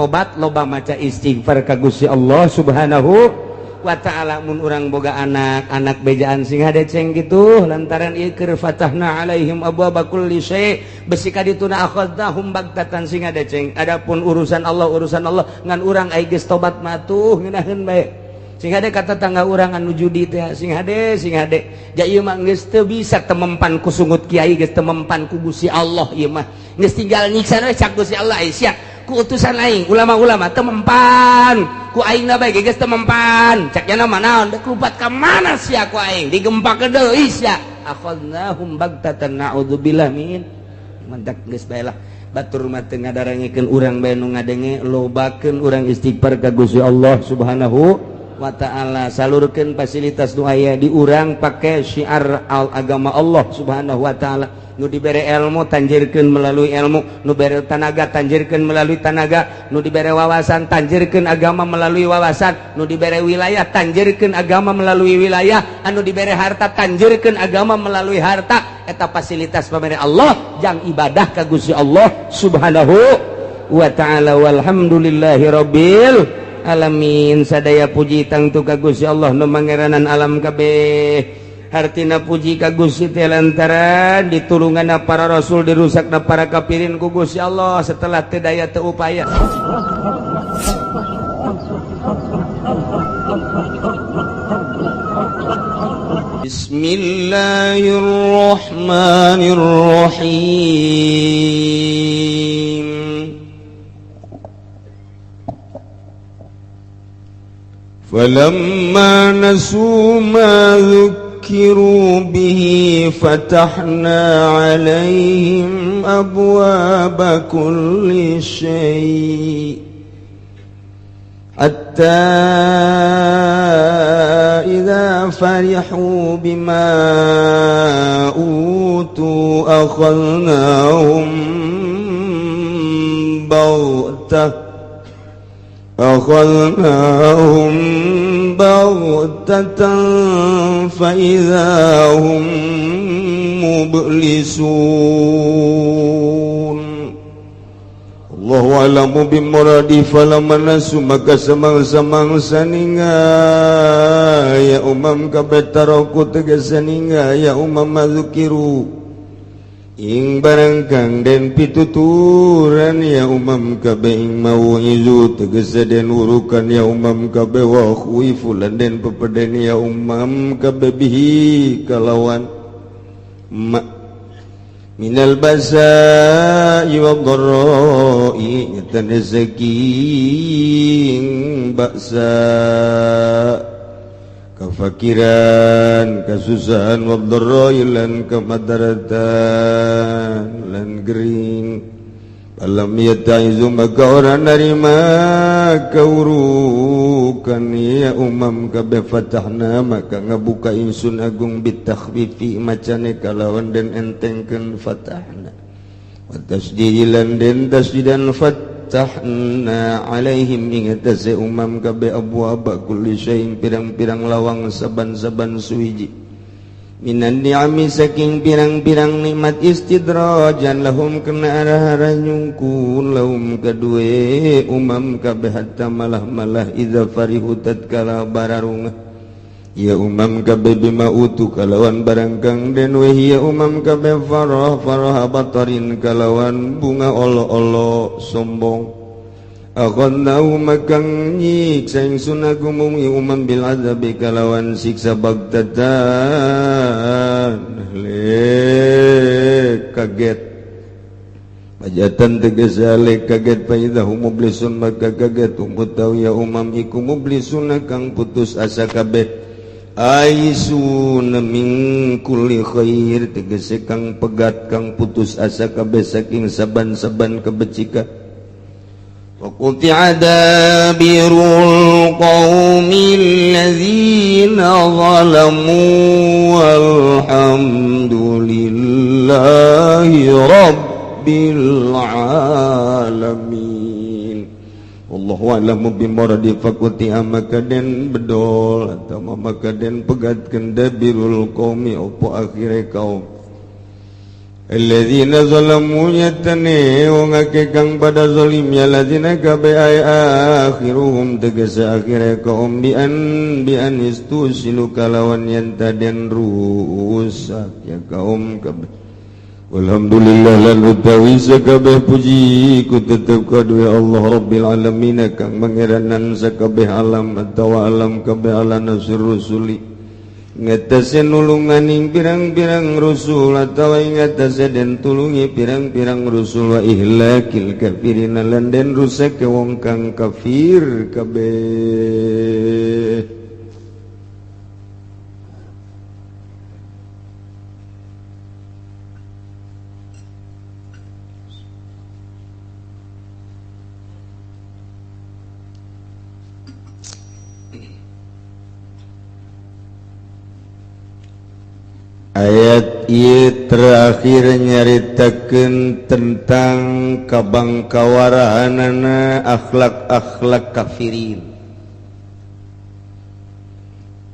tobat loba maca istighfar ka Gusti Allah Subhanahu wa ta'ala. Mun urang boga anak bejaan sing hadeceng gitu lantaran ieu keur fatahna alaihim abwaaba kulli syai' besi ka dituna akhadnahum bagtatan sing hadeceng. Adapun urusan Allah ngan urang aya geus tobat matuh ngeunaheun bae. Sing hade kata tangga urang anu judi teh sing hade ja ieu mah geus teu bisa temempan ku sungut kiai, geus temempan ku Gusti Allah ieu mah. Geus tinggal nyiksa we cak Gusti Allah sia ku utusan aing ulama-ulama temempan ku aing na bae geus temempan cak nya mah naon deuk lupat ka mana sia ku aing digempakeun deui sia akhadnahum bagtatan naudzubillah min mantak geus bae lah batur mah teu ngadarangikeun urang bae nu ngadenge lobakeun urang istighfar ka Gusti Allah Subhanahu wa ta'ala. Salurkeun fasilitas nu aya di urang pake syiar agama Allah Subhanahu wa ta'ala. Nu dibere ilmu tanjirkeun melalui ilmu, nu dibere tanaga tanjirkeun melalui tanaga, nu dibere wawasan tanjirkeun agama melalui wawasan, nu dibere wilayah tanjirkeun agama melalui wilayah, anu dibere harta tanjirkeun agama melalui harta. Eta fasilitas pamere Allah jang ibadah ka Gusti Allah Subhanahu wa ta'ala. Walhamdulillahi rabbil alamin. Sadaya puji tangtu ka Gusti Allah nu mangeranan alam kabeh. Hartina puji ka Gusti teh lantaran ditulunganna para rasul dirusakna para kafirin ku Gusti Allah setelah teu daya teu upaya. Bismillahirrahmanirrahim. Falamma nasu ma ذكروا به فتحنا عليهم أبواب كل شيء حتى إذا فرحوا بما أوتوا أخذناهم بغتة فإذا هم مبلسون. Allahu a'lamu bimuradi. Falamma nasu maka samang-samangsa ya umam kabeh taroku tegese ya umam madzukiru ing barang kang den pituturan ya umam kabeh ing mau'izu tegese den urukan ya umam kabeh wa khuifu lan den pepeden ya umam kabeh bihi kalawan minal basa'i wad dharra'i nyatan saking baksa kafakiran kasusahan wad-dharra'i lan kamadaratan lan gering. Alam yata'izu maka orang narima kaurukan ya umam kabeh fatahna maka ngabuka insun agung bitakhfifi macane kalawan den entengkeun fatahna wa tasdilan den tasdidan fatahna alaihim ingatase umam kabeh abwaaba kulli syai'in pirang-pirang lawang saban-saban suwiji minan ni'ami saking pirang-pirang nikmat istidrajan lahum kena arah-arah nyungkun lahum kadue umam kabeh hatta malah-malah idza farihu tatkala bararungah ya umam kabeh bima utu kalawan barang kang den we ya umam kabeh farah batarin kalawan bunga olo-olo sombong. Akhadnahu makang nyiksa ingsun agumum ya umam bil azabi kalawan siksa bagtatan lek kaget majatan tegese lek kaget faidahu mublisun maka kaget umutau ya umam iku mublisun kang putus asa kabeh aisun min kulli khair tegese kang pegat kang putus asa kabeh saking saban-saban kebecikan. وَقُطِعَ دَابِرُ الْقَوْمِ الَّذِينَ ظَلَمُوا وَالْحَمْدُ لِلَّهِ رَبِّ الْعَالَمِينَ. Wallahu a'lamu bimuradi. Faquti'a maka den bedol atau maka den pegatkeun dabirul qaumi opo akhire kaum alladzina zalamu yatane wong akeh kang pada zalim ya ladzina kabe akhiruhum tegese akhire kaum bi an istusilu kalawan yen taden rusak ya kaum kabeh. Alhamdulillah lan utawi sakabeh puji ku tetep kadue Allah Rabbil alamin kang mangeranan sakabeh alam atawa alam kabeh ala nasr rusuli ngatasi nulunganing pirang-pirang rusul atawa ngatasi den tulungi pirang-pirang rusul wa ihlakil kafirin lan den rusak wong kang kafir kabeh. Ayat ieu terakhir nyaritakeun tentang kabangkawarahanana akhlak-akhlak kafirin.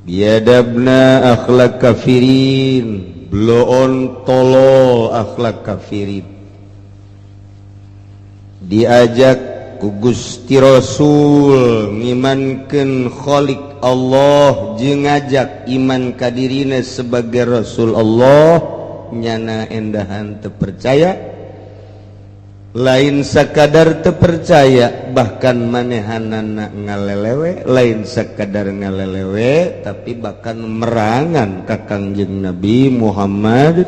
Biadabna akhlak kafirin, bloon tolo akhlak kafirin. Diajak ku Gusti Rasul ngimankeun Khaliq Allah jeung ngajak iman ka dirina sebagai Rasul Allah nyana endahan teu percaya lain sakadar teu percaya bahkan manehanana ngalelewe lain sakadar ngalelewe tapi bahkan merangan ka Kangjeng Nabi Muhammad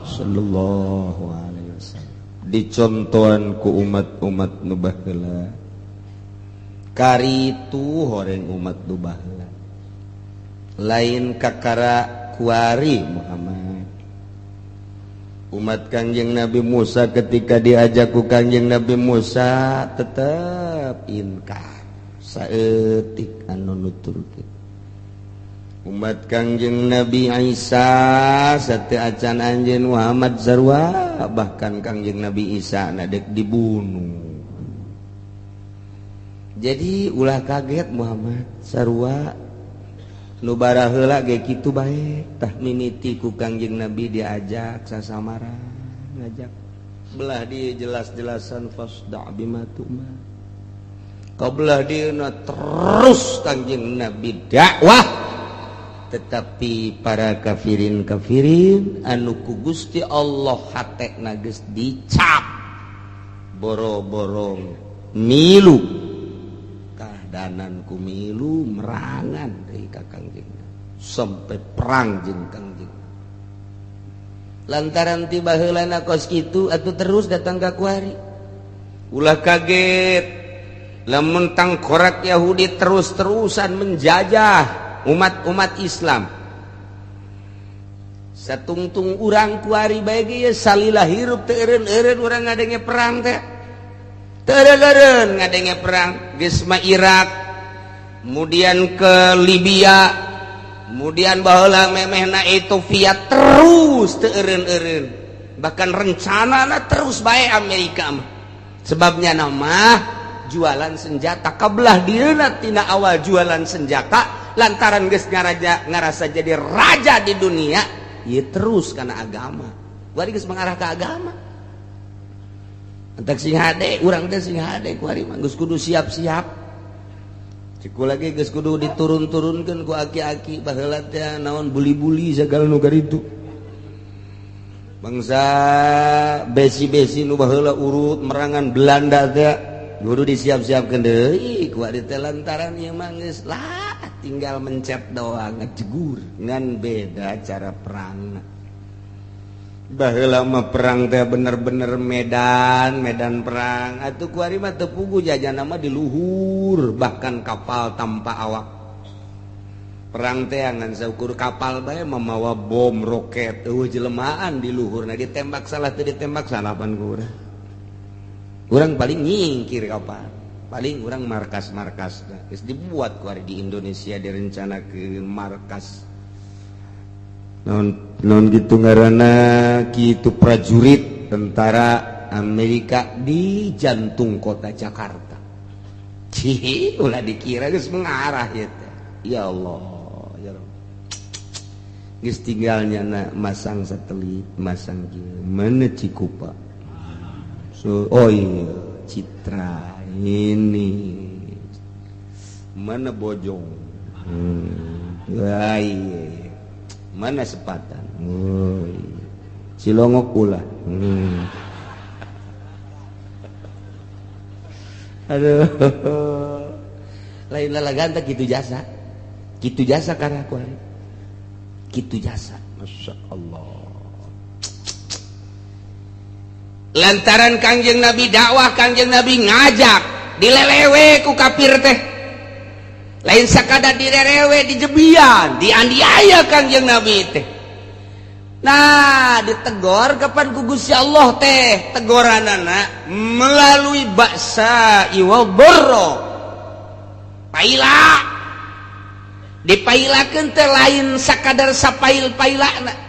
sallallahu alaihi wasallam dicontohan ku umat-umat nu baheula karitu horeng umat nu baheula lain kakara kuari Muhammad umat Kangjeng Nabi Musa ketika diajak ku Kangjeng Nabi Musa tetap inkar saeutik anu nuturkeun umat Kangjeng Nabi Isa sateu acan anjeun Muhammad sarua bahkan Kangjeng Nabi Isa na dek dibunuh. Jadi ulah kaget Muhammad sarua nu bara heula ge kitu bae tah mimiti ku Kangjeng Nabi diajak sasamara ngajak belah di jelas-jelasan fasda' bima tu'mar kabelah dieuna terus Kangjeng Nabi dakwah tetapi para kafirin anu ku Gusti Allah hatekna geus dicap boro-boro milu danan kumilu merangan dari Kangjeng sampai perang jeung Kangjeng lantaran tiba heulana kos kitu atuh terus datang ka kuari ulah kaget lamun tangkorak Yahudi terus-terusan menjajah umat-umat Islam satungtung urang kuari bae ge salilah hirup teu eureun-eureun urang ngadenge perang teh tereureun ngadenge perang geus mah Irak kemudian ke Libya kemudian baheula memehna Ethiopia terus teu eureun-eureun bahkan rencanana terus bae Amerika mah sebabnya nama jualan senjata kabelah dieuna tina awal jualan senjata lantaran geus ngarasa jadi raja di dunia ieu terus kana agama bari geus mengarah ke agama. Entak sing hade, urang teh sing hade kuari mah geus kudu siap-siap. Ciku lagi geus kudu diturun-turunkeun ku aki-aki baheula teh naon buli-buli sagala nu garitu. Bangsa besi-besi nu baheula urut merangan Belanda teh kudu disiap-siapkeun deui ku ari teh lantaran ieu mah geus lah tinggal mencet doang ngejegur ngan beda cara perangna. Baheula mah perang teh bener-bener medan perang atuh kuari mah teu pugu jajana mah di luhur bahkan kapal tanpa awak perang teh ngan saukur kapal bae mamawa bom roket eueuh jelemaan di luhurna ditembak salah teu ditembak salapan ku urang paling nyingkir kapal paling urang markas-markas geus dibuat kuari di Indonesia direncanakeun markas non gitu ngaranna kitu prajurit tentara Amerika di jantung kota Jakarta. Ulah dikira geus mengarah ya teh. Ya Allah, ya Rabb. geus tinggalnya masang satelit, masang kieu, mana Cikupa. So, oh iya, Citra ini. Mana Bojong. Wah, iya. Mana Sepatan. Oh, iya. Cilongok pula. Aduh. Lain lalagan tak kitu jasa. Kitu jasa karena aku hari. Kitu jasa. Masya Allah. Lantaran Kangjeng Nabi dakwah, Kangjeng Nabi ngajak, dilelewe ku kafir teh. Lain sakadar direrewe, dijebian, dianiaya Kangjeng Nabi teh. Nah, ditegor kapan ku Gusti Allah teh? Tegoranana melalui baksa iwal borro. Paila. Dipailakeun teh lain sakadar sapail-pailana.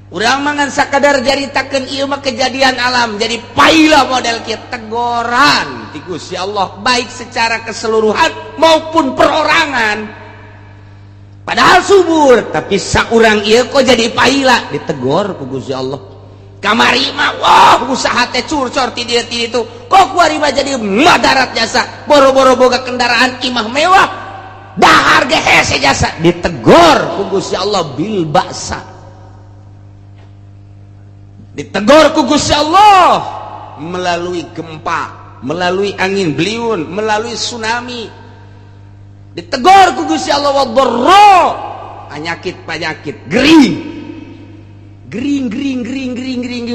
Urang mangan sakadar jaritakeun ieu mah kejadian alam, jadi paila model kieu tegoran ti Gusti Allah baik secara keseluruhan maupun perorangan. Padahal subur, tapi saurang ieu kok jadi paila, ditegor ku Gusti Allah. Kamari mah wah usaha teh curcor ti dieu ti ditu. Kok kuari mah jadi madarat jasa, boro-boro boga kendaraan imah mewah. Dahar ge hese jasa, ditegor ku Gusti Allah bil ba'sa. Ditegur ku Gusti Allah melalui gempa, melalui angin beliun, melalui tsunami. Ditegur ku Gusti Allah wadharra, penyakit gering,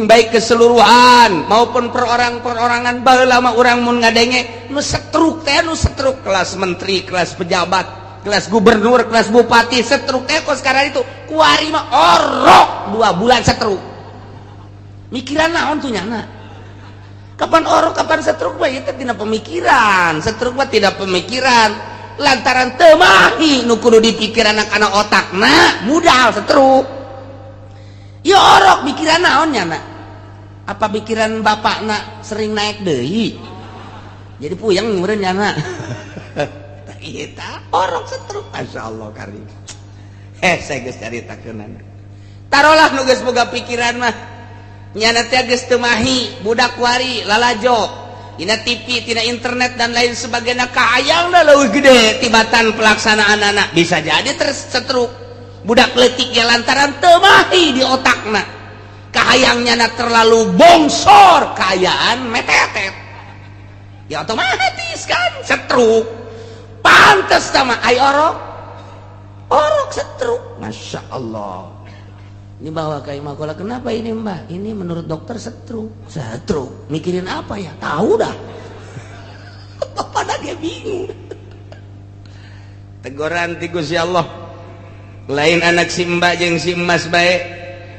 baik keseluruhan maupun perorangan baheula mah urang mun ngadenge nu setruk teh nu setruk kelas menteri, kelas pejabat, kelas gubernur, kelas bupati setruk teh kok sekarang itu kuari mah orok 2 bulan setruk. Mikiran naon tuh nyana? Kapan orok, kapan setruk mah itu tidak pemikiran. Setruk mah tidak pemikiran. Lantaran temahi nu kudu dipikir anak-anak otakna modal setruk. Ya orok mikiran naon nyana? Apa pikiran bapakna sering naik deui? Jadi puyeng meureun nyana. Tah ieu tah orok setruk masyaallah karim. Saya geus caritakeunana. Tarolah nu geus boga pikiran mah nyana teh geus teu mahi budak wari lalajo tina TV, tina internet dan lain sebagainya kaayangna leuwih gede tibatan pelaksanaanana bisa jadi tersetruk budak leutik ge lantaran teu mahi di otakna kahayang nyana terlalu bongsor kaayaan metetet ya otomatis kan setruk pantes sama ai orok setruk masya Allah. Ini bawa ke Imakola, kenapa ini mbak? Ini menurut dokter setruk. Mikirin apa ya? Tahu dah. Pada dia bingung. Teguran ti Gusti Allah. Lain anak si mbak jeung si emas bae.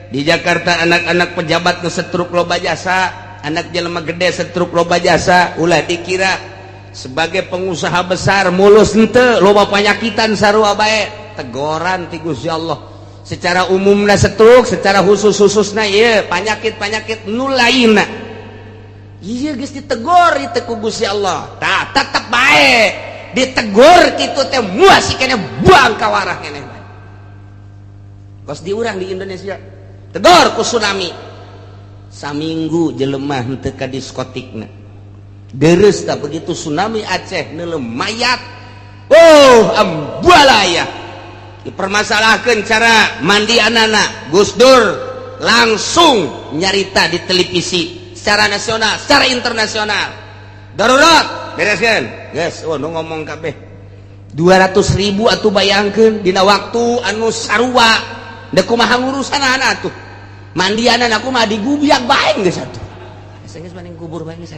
Di Jakarta anak-anak pejabat nu setruk loba jasa, anak jelema gede setruk loba jasa, ulah dikira sebagai pengusaha besar mulus henteu loba panyakitan sarua bae. Teguran ti Gusti Allah. Secara umumna setruk, secara khusus-khususna ieu penyakit-penyakit nu lainna. Ieu geus ditegur itu ku Gusti Allah. Tah tetep bae ditegur kitu teh moal sikene buang ka warah keneh. Kos diurang di Indonesia. Tegur ku tsunami. Saminggu jelema henteu ka diskotikna. Deres tah begitu tsunami Aceh neuleuh mayat. Oh, ambalaya. Dipermasalahkan cara mandi anak-anak. Gus Dur langsung nyarita di televisi secara nasional, secara internasional. Darurat, bereskan. Yes, oh nu ngomong kabeh. 200.000 atuh bayangkeun dina waktu anu sarua. Da kumaha ngurusanana atuh. Mandi anak aku mah digubiak bae geus atuh. Geus mending kubur bae geus.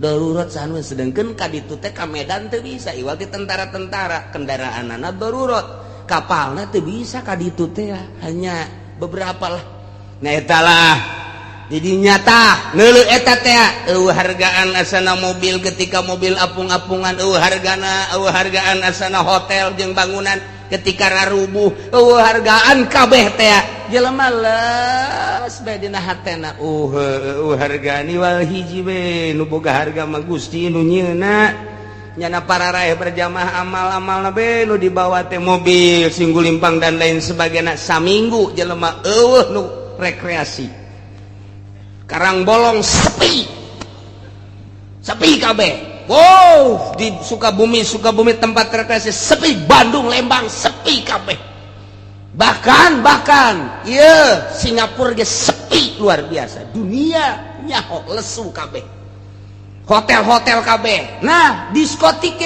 Darurat sanu sedengkeun ka ditu teh ka Medan teu bisa iwal ti tentara-tentara kendaraanana darurat. Kapalnya tuh bisa kaditu teh hanya beberapa lah. Nah eta lah jadi nyata neuleuh eta teh hargaan asana mobil ketika mobil apung-apungan hargaan asana hotel jeung bangunan ketika rarubuh hargaan kabeh teh jelema leus bae dina hatena hargani wal hiji we nu boga harga mah Gusti nu nyieuna nyana para raih berjamaah amal-amal nabe nu dibawa teh mobil singgul limpang dan lain sebagainya saminggu jelema eueuh nu rekreasi Karang Bolong sepi kabeh. Wow, di Sukabumi tempat rekreasi sepi, Bandung Lembang sepi kabeh. Bahkan iya Singapura ge sepi luar biasa. Dunia nyaho lesu kabeh. Hotel kabeh. Nah, diskotik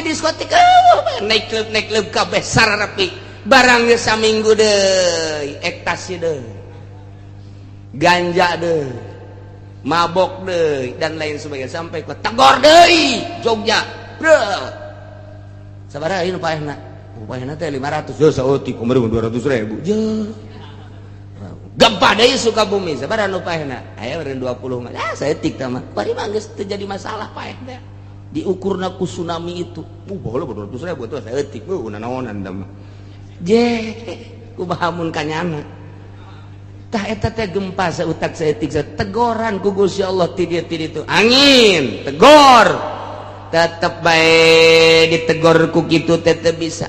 naik klub kabeh sararepi. Barang ge saminggu deui, ekstasi deui. Ganja deui. Mabok deui dan lain sebagainya sampai ke Tegor deui Jogja. Bro. Sabaraha ieu nu paehna? Paehna teh 500. Yo saeutik kumaha 200.000. Je. Gempa deui Sukabumi. Sabaraha nu paehna? Aya beureun 20 mah. Saeutik tah mah. Bari mah geus teu jadi masalah paeh teh. Diukurna ku tsunami itu. Baheula 200.000 tuh saeutik. Naonan tah mah. Je. Kumaha mun kanyana? Tah eta teh gempa sautak saeutik tegoran ku Gusti Allah ti dieu itu angin tegor tetep bae ditegor ku kitu teh teu bisa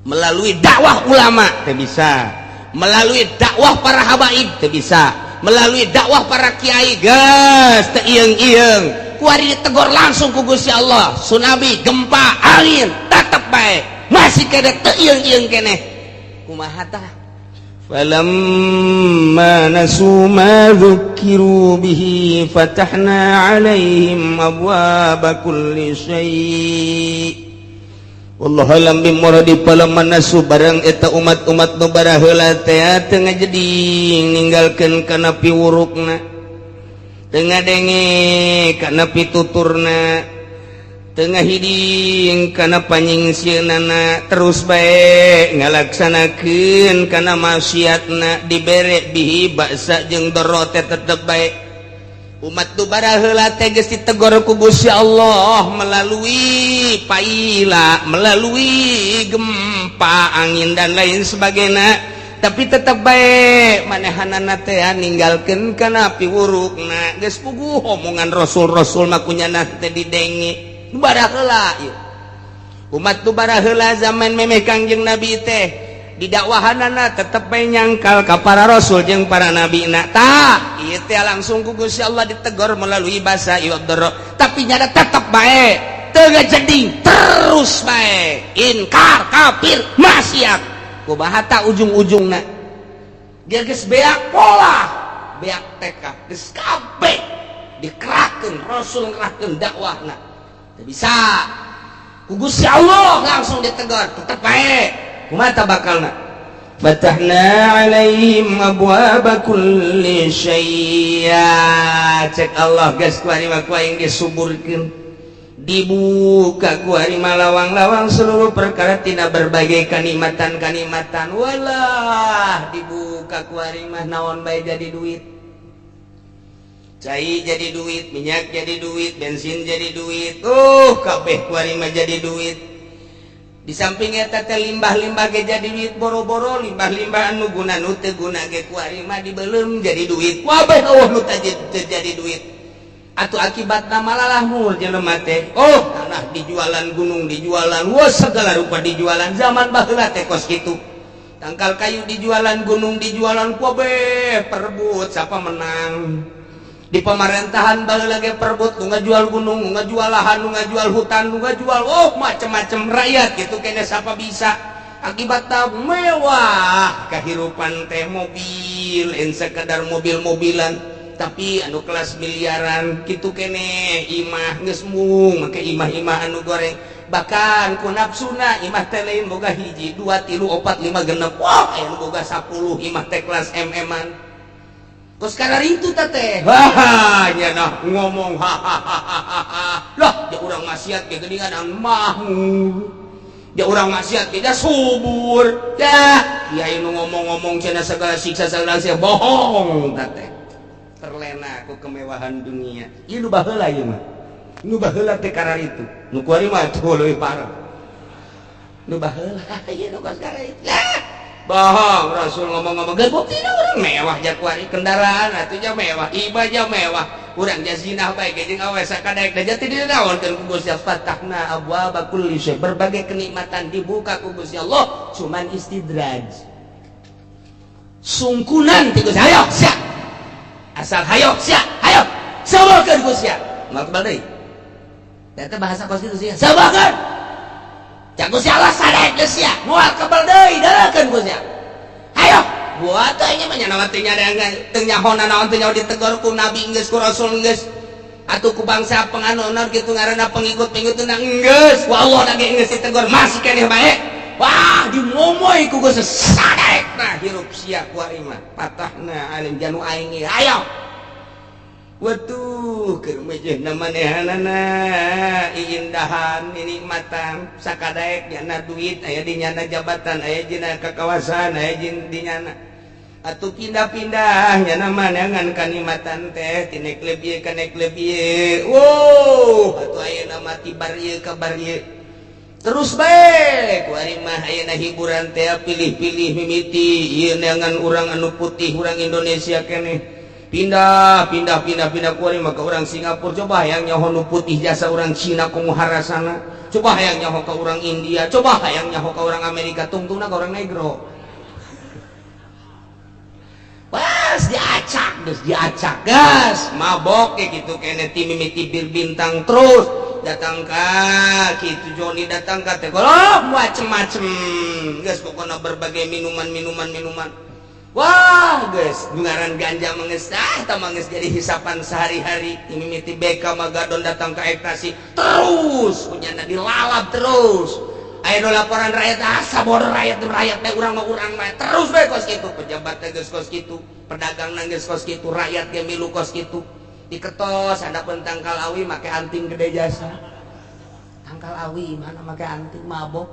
melalui dakwah ulama teu bisa melalui dakwah para habaib teu bisa melalui dakwah para kiai geus teu ieung-ieung ku ari ditegor langsung ku Gusti Allah tsunami gempa angin tetep bae masih kada teu ieung-ieung keneh kumaha tah فَلَمَّا نَسُوا مَا ذُكِّرُوا بِهِ فَتَحْنَا عَلَيْهِمْ أَبْوَابَ كُلِّ شَيْءٍ Wallahu alam bimuradi falamma nasu barang eta umat-umat nu baraheula teh teu ngajading ninggalkeun kana piwurukna teu ngadenge kana pituturna tengah hiding kana panyingsieunana terus bae ngalaksanakeun kana maksiatna dibere bihi baksa jeung doro teh tetep bae umat tu baraheula teh geus ditegor ku Gusti Allah melalui paila melalui gempa angin dan lain sebagainya tapi tetep bae manehanana teh ninggalkeun kana piwurukna geus puguh omongan rasul-rasul mah kunyana teh didenge baraheula umat tu baraheula zaman memeh Kangjeng Nabi teh di dakwahanana tetep bae nyangkal ka para rasul jeung para nabina tah ieu teh langsung ku Gusti Allah ditegor melalui basa iwadoro tapi nyada tetep bae teu ngajading terus bae inkar kafir maksiat kumaha tah ujung-ujungna dia geus beak pola beak tekad geus kabeh dikerahkeun rasul ngerahkeun dakwahna bisa ku Gusti Allah langsung ditegur tetep bae kumaha bakalna fatahna alaihim abwaaba kulli syai' cek Allah geus ku ari mah ku aing disuburkeun dibuka ku ari mah lawang-lawang seluruh perkara tina berbagai kanikmatan-kanikmatan walah dibuka ku ari mah naon bae jadi duit cai jadi duit, minyak jadi duit, bensin jadi duit. Kabeh kuari mah jadi duit. Di samping eta teh limbah-limbah ge jadi duit boro-boro, limbah-limbah anu guna nu teu guna ge kuari mah dibeuleum jadi duit. Kabeh eueuh nu teh jadi duit. Atuh akibatna malalah mul jelema teh. Tanah dijualan, gunung dijualan, segala rupa dijualan. Zaman baheula teh kos kitu. Tangkal kayu dijualan, gunung dijualan, kabeh perebut siapa menang. Di pemerintahan baheula ge perebut nu ngajual gunung, nu ngajual lahan, nu ngajual hutan, nu ngajual macam-macam rakyat gitu kene siapa bisa. Akibatna mewah kahirupan teh mobil, en sekedar mobil-mobilan tapi anu kelas miliaran kitu kene imah geus mung make imah-imah anu goreng bahkan ku nafsuna imah teh lain boga hiji 2 3 4 5 6 anu boga 10 imah teh kelas MM-an kos kadar itu teh nya nah ngomong lah dia urang maksiat ge geuningan an mahmud dia urang maksiat ge subur dah kiai nu ngomong-ngomong cenah segala siksa segala sia bohong teh terlena ku kemewahan dunia ieu nu baheula ieu mah nu baheula teh karena itu nu kuari mah teu leuwih parah nu baheula ieu nu kos kadar itu bohong Rasul ngomong-ngomong ge buktina urang mewah jak kuari kendaraan atuh ja mewah ibadah mewah urang jazinah bae jeung awe sakadaek da jati dinaonkeun ku Gusti Allah fatahna abwaaba kulli syai berbagai kenikmatan dibuka ku Gusti Allah cuman istidraj sungkunan ti Gusti hayo sia asal hayo sia hayo sabakeun Gusti Allah makbal deui eta bahasa konstitusi sabakeun cak Gusti Allah sadaek geus sia moal kebal deui dalakeun Gusti hayo buat nya mah nyana teh teu nyahona naon teh nyaho ditegor ku nabi geus ku rasul geus atuh ku bangsa penganut kitu ngaranna pengikut-pengikutna geus ku Allah na ge geus ditegor masih keneh bae wah dimomoy ku geus sadaekna hirup sia ku ari mah patahna alim janu aing hayo watuh keur mejehna manehanana iindahan nikmatan sakadaek nyana duit aya di nyana jabatan aya dina kakawasan aya di nyana atuh pindah-pindah nyana manangan kanikmatan teh ti nek leuwih ka nek leuwih wow atuh ayeuna mah ti bar ieu ka bar ieu terus bae ku ari mah ayeuna hiburan teh pilih-pilih mimiti ieu neangan urang anu putih urang Indonesia keneh pindah ku ari mah ka urang Singapura coba hayang nyaho nu putih jasa urang Cina ku muharasana coba hayang nyaho ka urang India coba hayang nyaho ka urang Amerika tungtungna ka urang negro pas diacak gas mabok kayak gitu kene ti mimiti bir bintang terus datang ka kitu Joni datang ka teh kalau macem-macem geus pokona berbagai minuman wah geus ngaran ganja mengeus tah geus jadi hisapan sehari-hari mimiti beka magadon datang ka ekstasi terus punyana dilalap terus aya nu laporan rakyat asa bodoh rakyat teh urang mah terus bae kos kitu pejabat teh geus kos kitu pedagang nang geus kos kitu rakyat ge milu kos kitu diketos handapun tangkal awi make anting gede jasa tangkal awi mana make anting mabok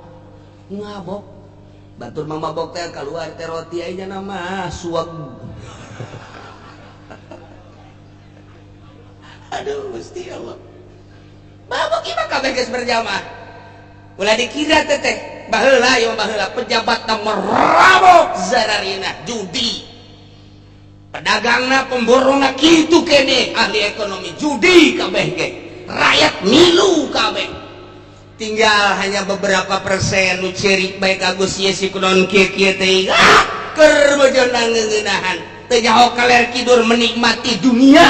batur mah mabok teh keluar teh roti aja nama suag aduh Gusti Allah mabok ieu mah kabeh geus berjamaah ulah dikira teteh baheula ieu baheula pejabat nomor rabok zararina judi pedagangna pemborongna kitu kene ahli ekonomi judi kabeh ge rakyat milu kabeh tinggal hanya beberapa persen nu ceurik bae ka Gusti si kunaon kieu teh keur bejeunna ngeuneunahan teu nyaho kaler kidur menikmati dunia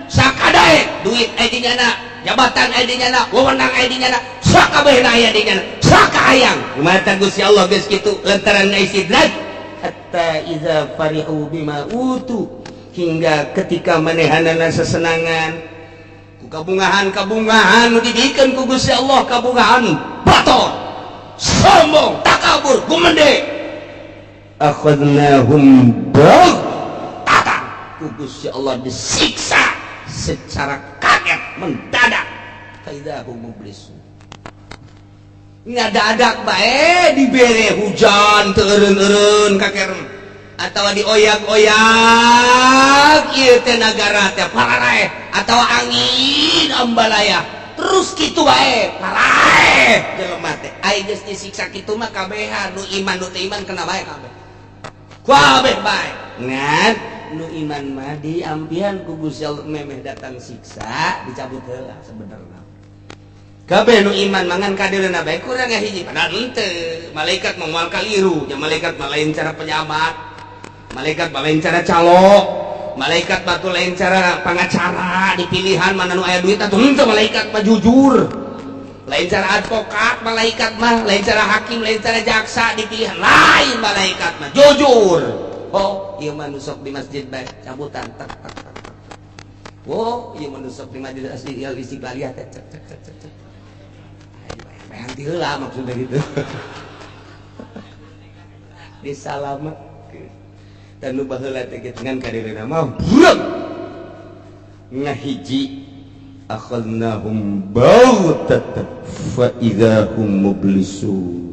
sakadaek duit aya di nyana jabatan aya di nyana wewenang aya di nyana sakabehna aya di nyana sakahayang kumaha Gusti Allah geus kitu lantaran istidraj hatta iza farihu bima utu hingga ketika manehanana sesenangan ku kabungahan nu didikeun ku Gusti Allah kabungahan bator sombong takabur gumende akhadnahum baghtatan ku Gusti Allah disiksa secara kaget mendadak faidahum mublisun ngadadak bae dibere hujan teu eureun-eureun kakerem atawa dioyak-oyak ieu teh nagara teh pararaeh atawa angin ambalaya terus kitu bae pararaeh jelema teh ai geus disiksa kitu mah kabehan nu iman nu teu iman kena bae kabeh kabeh bae ngan nu iman mah diampian ku Gusti Allah memeh datang siksa dicabut heula sebenarnya kabeh nu iman mangan kadirna bae kurang hiji padahal henteu malaikat mah moal kaliru nya malaikat mah lain cara pejabat malaikat mah lain cara calo malaikat mah tuh lain cara pangacara dipilihan mana nu aya duit atuh henteu malaikat mah jujur lain cara advokat malaikat mah lain cara hakim lain cara jaksa dipilihan lain malaikat mah jujur oh ieu mah nu sok di masjid bae cabutan tak oh ieu mah nu sok di masjid Istiqlaliyah teh cek nanti lah maksudnya gitu disalamat dan nu baheula teh dengan kadirina mah buruk ngahiji akhadnahum baghtatan fa idzahum mublisun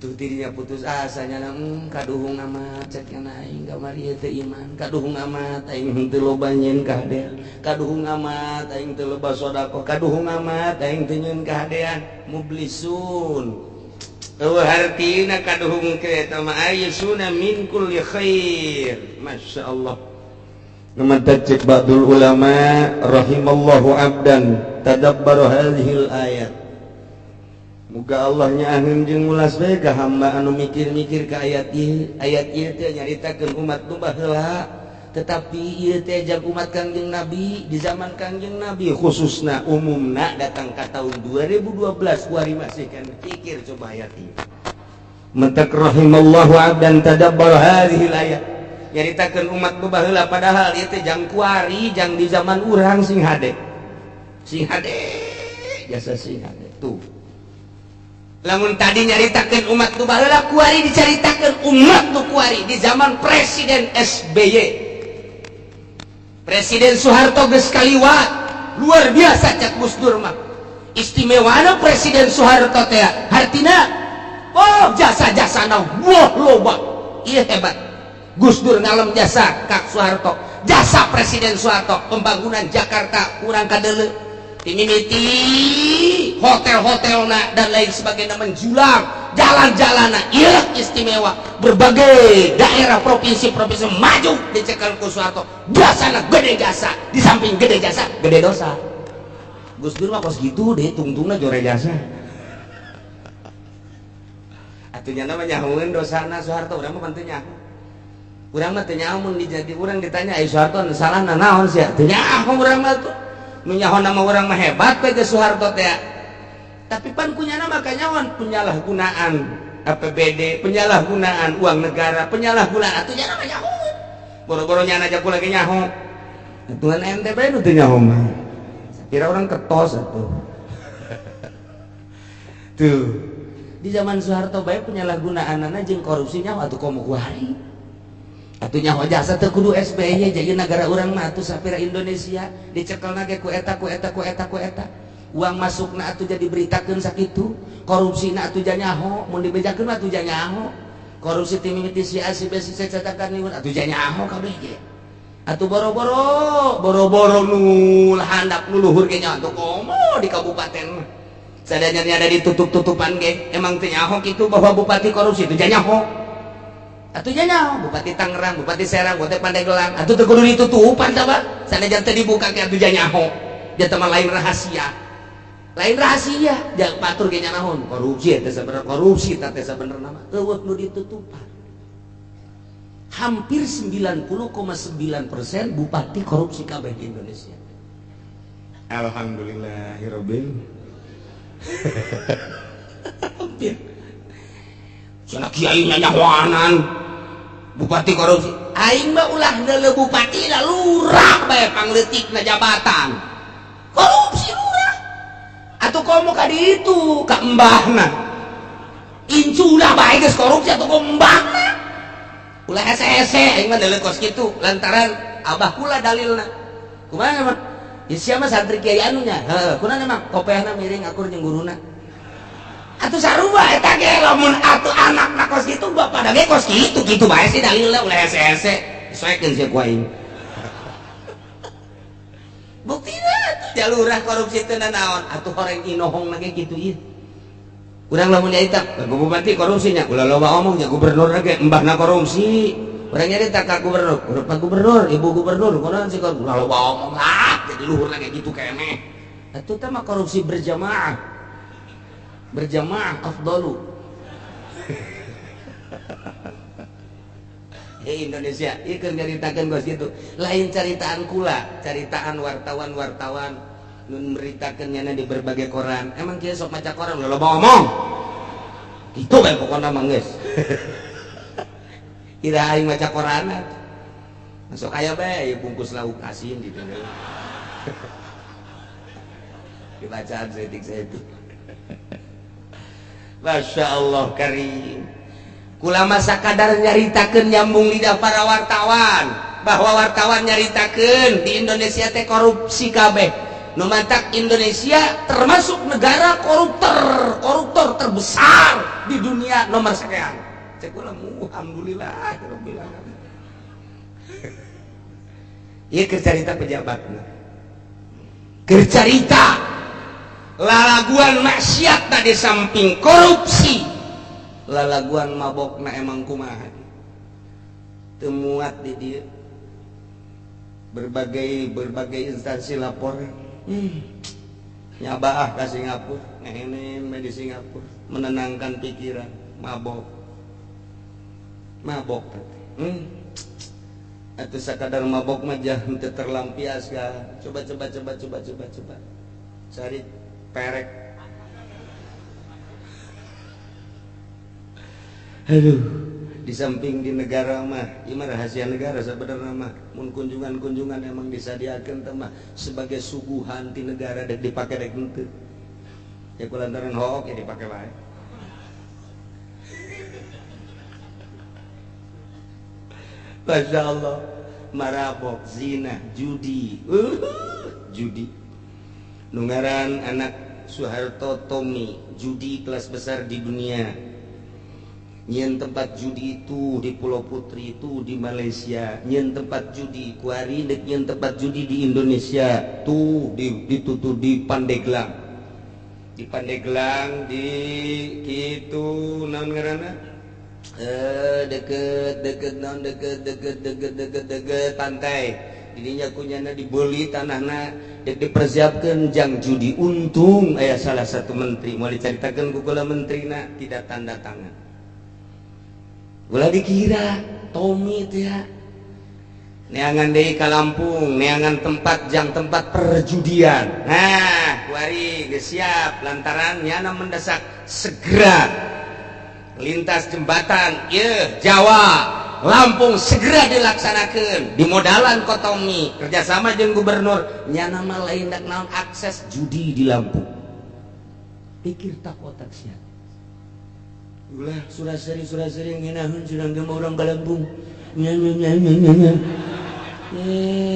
atuh dirinya putus asa nya kaduhung amat cek aing kamari teu iman kaduhung amat aing teu loba nyeun kahadean kaduhung amat aing teu loba sedekah kaduhung amat aing teu nyeun kahadean mublisun eueuh hartina kaduhung ke eta mah ayyusuna min kulli khair masyaallah Ngemantat cek ba'dul ulama rahimallahu abdan tadabbaru hadhil ayat. Muga Allah nyaangeun jeung ulas bae ka hamba anu mikir-mikir ka ayat ieu. Ayat ieu teh nyaritakeun umat nu baheula, tetapi ieu teh jag umat Kangjeng Nabi di zaman Kangjeng Nabi khususna umumna datang ka tahun 2012 kuari masih kan pikir coba ayat ieu. Mantak rahimallahu abdan tadabbaru hadhil ayat. Nyaritakeun umat baheula padahal ieu teh jang kuari jang di zaman urang sing hade jasa sing hade tuh lamun tadi nyaritakeun umat nu baheula kuari dicaritakeun umat nu kuari di zaman Presiden SBY Presiden Soeharto geus kaliwat luar biasa cak Gus Dur mah istimewana Presiden Soeharto teh hartina oh jasa-jasana wah loba ieu hebat Gus Dur ngalem jasa Kak Soeharto jasa Presiden Soeharto pembangunan Jakarta kurang kadele timimiti hotel-hotelna dan lain sebagainya menjulang jalan-jalanna iya istimewa berbagai daerah provinsi-provinsi maju dicekel ku Soeharto jasana gede jasa di samping gede jasa gede dosa Gus Dur mah kos gitu deh tungtungna jore jasa atunya namanya nyahoeun dosana Soeharto urang mah bantu nyaho urang mah teu nyaho mun dijadi urang ditanya ai Soeharto nu salahna naon sia teu nyaho urang mah tuh nu nyaho nama urang mah hebat bae ke Soeharto teh tapi pan kunyana mah kanyawan penyalahgunaan APBD penyalahgunaan uang negara penyalahgunaan atunya nama nyaho boro-boro nyana aja ku lagi nyaho atuan ente bae nu teu nyaho mah kira orang ketos atuh tuh di zaman Soeharto bae penyalahgunaanana jeung korupsi nyaho atuh komo kuari atunya jasa teu kudu SBY jadi negara urang mah atuh sapira Indonesia dicekelna ge ku eta uang masukna atuh jadi beritakeun sakitu korupsina atuh nya nyaho mun dibejakeun mah atuh nya nyaho korupsi ti mimiti si A si B si C catakan niun atuh nya nyaho kabeh ge atuh boro-boro nu handap nu luhur ge nya atuh komo di kabupaten mah sadanya ada ditutup-tutupan ge emang teu nyaho kitu bahwa bupati korupsi teu nya nyaho atunya nyaho Bupati Tangerang, Bupati Serang, Bupati Pandeglang atuh teu kudu ditutupan coba sanajan teu dibuka ke atunya nyaho dia teman lain rahasia jangan patur ge nya naon korupsi teh sabenerna korupsi teh sabenerna mah eueuh nu ditutupan hampir 90,9% bupati korupsi kabeh di Indonesia alhamdulillahirabbil hampir cenah kiai nya nyahoanan bupati korupsi aing mah ulah deuleu bupati lah lurah bae pangleutikna jabatan korupsi lurah atuh komo ka ditu ka embahna incuna bae geus korupsi atuh ka embahna ulah hese-hese aing mah deuleu kos kitu lantaran abah kula dalilna kumaha mah ieu sia mah santri kiai anunya heuh kunaon mah kopehna miring akur jeung guruna atuh sarua eta ge lamun atuh anakna kos kitu bapak ge kos kitu bae sih dalilna ulah hese-hese disoekeun sia ku aing buktina atuh jalurah korupsi teu naon atuh horeng inohongna ge kitu ieu urang lamun nyaita bupati korupsi nya ulah loba omong nya gubernur ge embahna korupsi urang nyarita ka gubernur Pak Gubernur Ibu Gubernur kunaon sih ulah loba omong lah jadi luhurna ge kitu keneh atuh teh mah korupsi berjamaah afdalu ya Indonesia ieu keur nyaritakeun gos kitu lain caritaan kula caritaan wartawan nun meritakeun nya di berbagai koran emang kieu sok maca koran ulah loba omong kitu bae pokona mah geus ira aing maca koran masuk aya bae bungkus lauk asin di dieu dibacaan setik-setik Masya Allah karim kula masa kadar nyaritakeun nyambung lidah para wartawan bahwa wartawan nyaritakeun di Indonesia teh korupsi kabeh nu mantak Indonesia termasuk negara koruptor terbesar di dunia nomor sekian cek ulah alhamdulillah rabbil alamin ieu keur carita pejabatna keur carita lalaguan maksiatna di samping korupsi lalaguan mabokna emang kumaha teu muat di dieu berbagai instansi lapor. Nyabaah ke Singapura, ngehenen di Singapura, menenangkan pikiran, mabok atau sekadar mabok majah henteu terlampias ka. Coba cari perek. Aduh, di samping di negara mah ieu mah rahasia negara sebenarnya mah mun kunjungan emang disadiakeun teh mah sebagai suguhan ti negara dek dipake dek henteu ya kulantaran hook ya dipake wae. Masya Allah, marabok, zina, judi, judi. Nungaran anak Soeharto Tommy, judi kelas besar di dunia. Nyen tempat judi itu di Pulau Putri itu di Malaysia. Nyen tempat judi kuari dek nyen tempat judi di Indonesia tuh ditutup di Pandeglang. Di Pandeglang di gitu naon ngaranna? Deket pantai didinya kunyana dibeli tanahna dek dipersiapkan jang judi. Untung aya salah satu menteri mau diceritakan kukula menterina tidak tanda tangan ulah dikira Tommy itu ya neangan deui ka Lampung neangan tempat jang tempat perjudian. Nah kuari geus siap lantaran nyana mendesak segera lintas jembatan Jawa Lampung segera dilaksanakan di modalan Kotomi kerjasama jeung gubernur nyana mah lain dak naon akses judi di Lampung. Pikir tak otak sia ulah suraseri ngeunaheun surang ge urang ka Lampung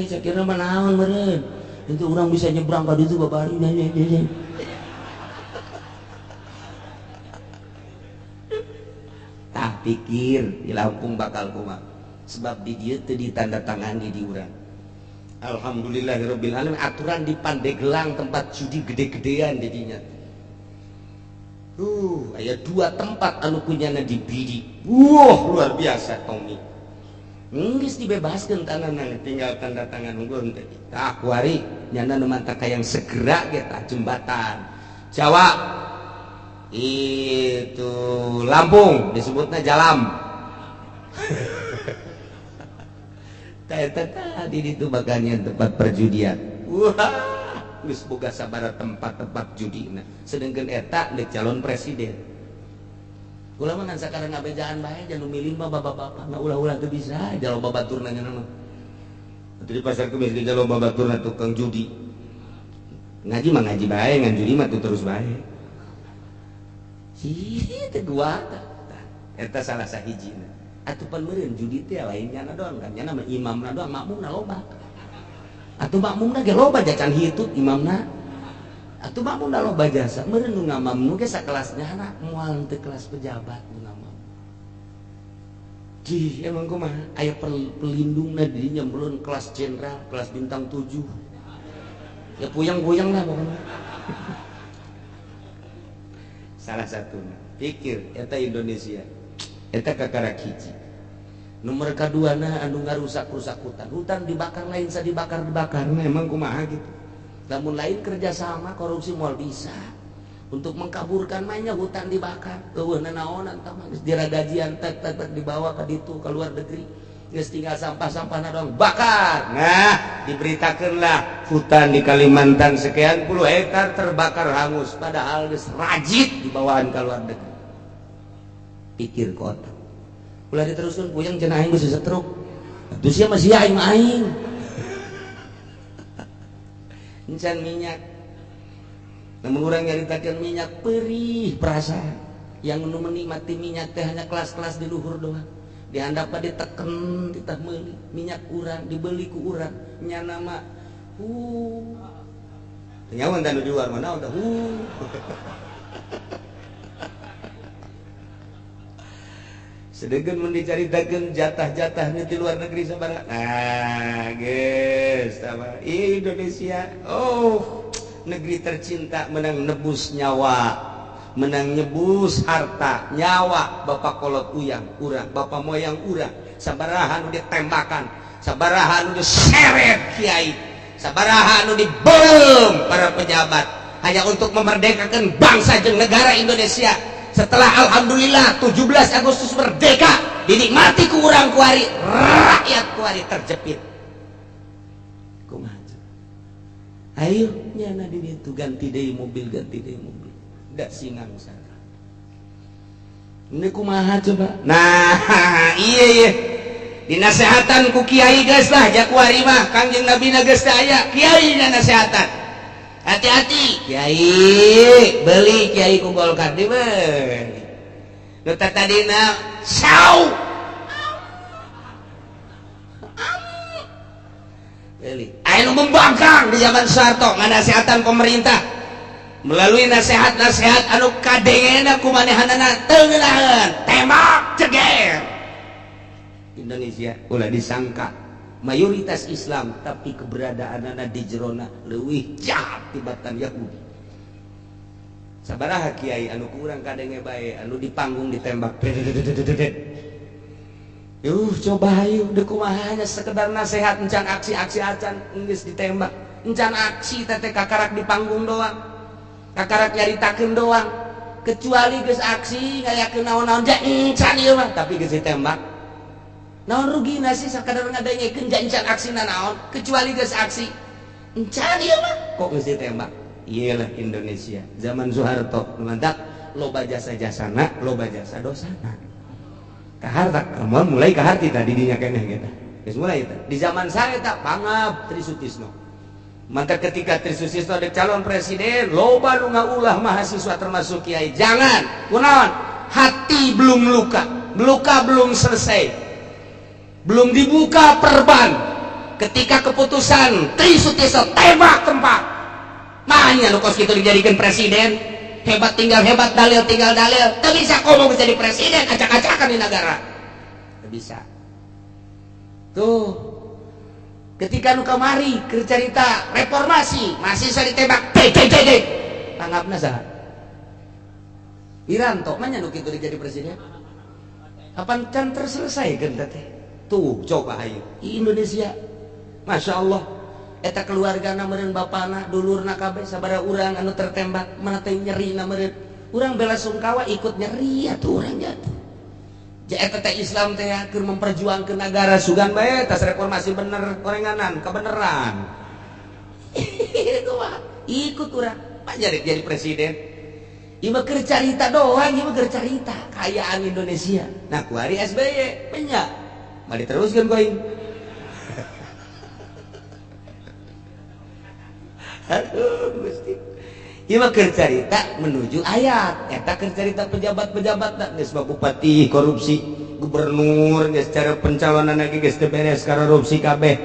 sakira mah naon meureun itu urang bisa nyebrang ka ditu babari pikir di Lampung bakal kumaha sebab di dieu teu ditandatangani di urang. Alhamdulillahirabbil alamin aturan di Pandeglang tempat judi gede-gedean di dinya. Aya 2 tempat anu kunyana dibidik. Luar biasa Tommy. Geus dibebaskeun tanahna tinggal tanda tangan unggul teh. Tah kuari nyana nu mantap kayang segera ge tah jembatan Jawa itu Lampung disebutnya Jalam. Tadi itu bagian tempat perjudian. Wah, geus boga sabaraha tempat-tempat judina. Sedengkeun eta dek calon presiden. Ulah mah sakarang ngabejaan bae jangan milih mah bapak-bapak. Nah ulah-ulah teu bisa jalo babaturna nya mah. Atuh di pasar kemis ge jalo babaturna tukang judi. Ngaji mah ngaji bae, ngan judi mah terus bae. Itu gua eta salah sahijina atuh pan meureun judi teh lain nyana doang kan nyana mah imamna doang makmumna loba atuh makmumna ge loba jacan hitut imamna atuh makmumna loba jasa meureun nu ngamamnu ge sakelasnya anak moal teu kelas pejabat nu ngamam emang kumaha aya pelindungna di dinya belum kelas jenderal kelas bintang 7 ya puyang-puyang lah pokoknya. Salah satunya pikir eta Indonesia eta kakarak hiji nomor kaduana anu ngarusak-rusak hutan dibakar lain sa dibakar memang kumaha gitu lamun lain kerjasama korupsi moal bisa untuk mengkaburkan mainnya hutan dibakar eueuh nanaonan tah mah geus diragajian tek dibawa ka ditu ka luar negeri geus tinggal sampah-sampahna doang bakar. Nah diberitakeunlah hutan di Kalimantan sekian puluh hektar terbakar hangus padahal geus rajit dibawaan ka luar negeri. Pikir kota ulah diteruskeun puyang cenah aing geus setruk atuh sia masih aing encan minyak namun urang nyaritakeun minyak perih perasaan yang nu menikmati minyak teh hanya kelas-kelas di luhur doang dihandap diteken ditah meuli minyak urang dibeli ku urang nyana mah nyawan tanu di luar mana udah sedangkan mun dicaritakeun jatah-jatahnya di luar negeri sabaraha nah geus tah Indonesia negeri tercinta menang nebus nyawa menang nyebus harta nyawa bapak kolot uyang urang bapak moyang urang sabaraha nu ditembakan sabaraha anu diseret kiai, sabaraha anu dibelem para pejabat hanya untuk memerdekakan bangsa jeung negara Indonesia. Setelah alhamdulillah 17 Agustus merdeka dinikmati ku urang kuari, rakyat kuari terjepit. Kumaha? Ayo nyana di ditu ganti deui mobil, ganti deui mobil. Da singang sareng. Ini kumaha coba? Nah, iya. Dinasehatan ku kiai geus lah jakuari mah Kangjeng Nabi na geus teu aya, kiai na nasehatan. Hati-hati kiai, beli kiai ku Golkar dibeli. Nu tadina saw. Beli. Aya nu membangkang di zaman Soeharto nganasehatan pemerintah. Melalui nasihat-nasihat anu kadengena ku manehanana teu ngeunaheun, tembak ceger. Indonesia ulah disangka mayoritas Islam tapi keberadaanana di jerona leuwih jahat tibatan Yahudi. Sabaraha kiai anu kurang kadenge bae anu di panggung ditembak. Coba ayo deuk kumaha sekedar nasihat encan aksi-aksi acan geus ditembak. Encan aksi teh kakarak di panggung doang. Kakarak nyaritakeun doang. Kecuali geus aksi ngayakeun naon-naon ja encan ieu mah tapi geus ditembak. Naon rugina sih sakadar ngadanyekeun jancan aksina naon kecuali geus aksi encan ieu mah kok geus ditembak. Iyalah Indonesia zaman Soeharto mantap loba jasa-jasana loba jasa dosana kaharta kamu mulai kaharti tadi dinya keneh kita geus mulai eta di zaman saya tak pangab Trisutisno mantap ketika Trisutisno ada calon presiden loba nu ngaulah mahasiswa termasuk kiai jangan kunaon hati belum luka belum selesai belum dibuka perban ketika keputusan Trisutisno tembak tempat makanya lu kos gitu dijadikan presiden hebat tinggal hebat dalil tinggal dalil tak bisa ngomong jadi presiden acak-acakan di negara tak bisa tuh ketika nu kamari cerita reformasi masih saya ditembak tanggapna saha Wiranto mana nu kitu jadi presiden kapan kan terselesaikan teh tuh coba ayo Indonesia Masya Allah eta keluargana meureun bapana dulurna kabeh sabaraha urang anu tertembak mana teh nyerina meureun urang bela sungkawa ikut nyeri atuh urang jatuh ja eta teh Islam teh keur memperjuangkeun negara sugan bae tas reformasi bener orenganan kebeneran ikut urang mah jadi presiden ieu mah keur carita doang ieu mah keur carita kayaan Indonesia nah kuari SBY nya mari teruskeun ku aing. Aduh Gusti ieu mah keur carita menuju ayat eta keur carita pejabat-pejabat geus bupati korupsi gubernur geus cara pencalonan lagi geus teu beres korupsi kabeh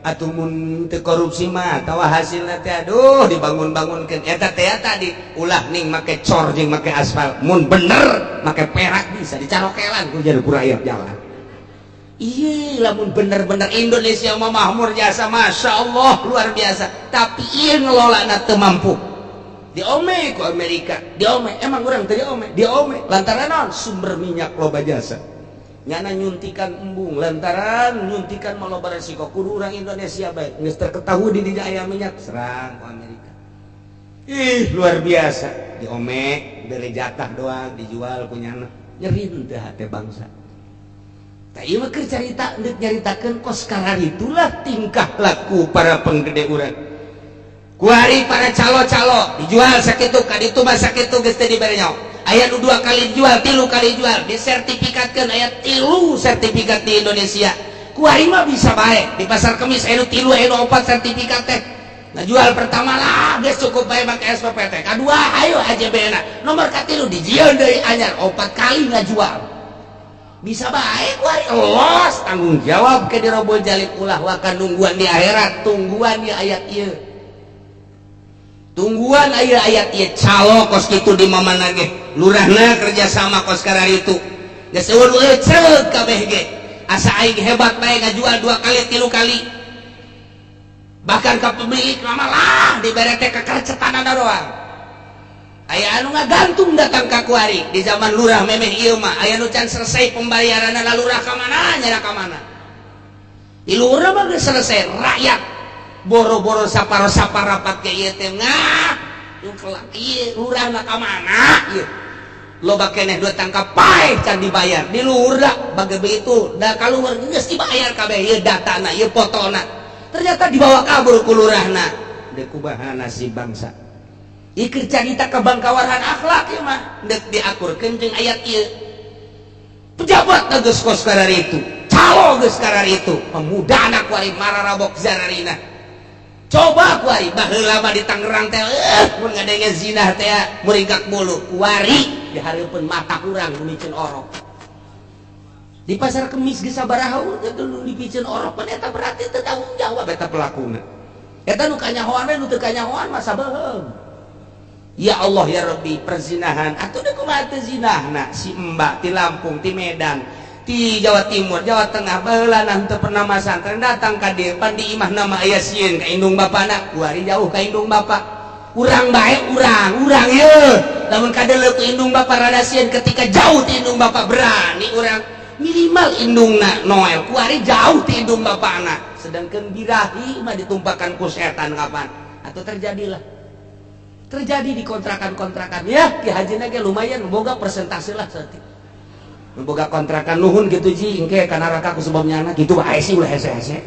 atuh mun teu korupsi mah tawa hasilna teh aduh dibangun-bangunkeun eta teh tadi ulah ning make cor jeung make aspal mun bener make perak bisa dicarokelan ku jadi rakyat jalan. Iya, lamun bener-bener Indonesia mah makmur jasa, Masya Allah luar biasa. Tapi iya ngelola teu mampu. Diome ku Amerika, diome. Emang orang teu diome, diome. Lantaran naon? Sumber minyak loba jasa. Nyana nyuntikan embung, lantaran nyuntikan loba resiko. Kudu orang Indonesia baik. Geus terketahui di aya minyak serang ku Amerika. Ih luar biasa. Diome, beli jatah doang, dijual ku nyana. Nyerin teh hate bangsa. Tak iya mah cerita ndek nyaritakeun kos karar itulah tingkah laku para penggede urang. Kuari para calo-calo dijual sakitu ka ditu mah sakitu geus teu dibere nyawa. Aya nu 2 kali dijual, 3 kali dijual, disertifikatkeun aya 3 sertifikat di Indonesia. Kuari mah bisa bae di pasar kemis aya nu 3 aya nu 4 sertifikat teh. Nah jual pertama lah geus cukup bae make SPP teh. Kadua ayo AJB-na. Nomor katilu dijieun deui anyar 4 kali ngajual. Bisa baik wari los tanggung jawab ke dirobol jalib ulah wakan nungguan di akhirat tungguan di ayat ieu tungguan ayat ieu calo kos kitu di mamana ge lurahna kerjasama kos karar itu geus eueun eceug kabeh ge asa aing hebat bae ngajual 2 kali 3 kali bahkan ka pemilik mah lah dibere teh kakarcetanana doang. Aya anu ngagantung datang ka kuari di zaman lurah memeh ieu mah aya nu can selesai pembayaranna lurah ka mana nyara ka mana di luar mah geus selesai rakyat boro-boro saparo-sapara pake ieu teh ngah yung kelak ieu lurahna ka mana ieu loba keneh duit tangkap paeh can dibayar di luar da bage begitu da kaluar geus dibayar kabeh ieu datana ieu fotona ternyata dibawa kabur ku lurahna deuk kubahana si bangsa ieu carita kabangkawaran akhlak ieu mah deuk diakurkeun jeung ayat ieu pejabat geus kos karar itu calo geus karar itu pemuda anak kuari mararabok zararina coba kuari baheula mah di Tangerang teh mun ngadenge zina teh muringkak bulu kuari dihareupeun mata urang micin orok di pasar Kemis geus sabaraha dulu dipicen orok pan eta berarti teu tanggung jawab eta pelakuna eta nu kanyahoan we nu teu kanyahoan mah sabeheum. Ya Allah ya Rabbi perzinahan atuh da kumaha teu zinahna si Mbak ti Lampung ti Medan ti Jawa Timur Jawa Tengah baheula teu pernah masantren datang ka dieu pan di imah nama aya sieun ka indung bapana kuari jauh ka indung bapa urang bae urang ye lamun kadeuleu ku indung bapa rada sieun ketika jauh ti indung bapa berani urang minimal indungna Noel kuari jauh ti indung bapana sedangkan birahi mah ditumpakan ku setan kapan atuh terjadi di kontrakan-kontrakan ya Ki Hajina ge lumayan boga persentase lah saeutik boga kontrakan nuhun gitu ji engke ka neraka ku sebabnya anak gitu bae sih ulah hese-hese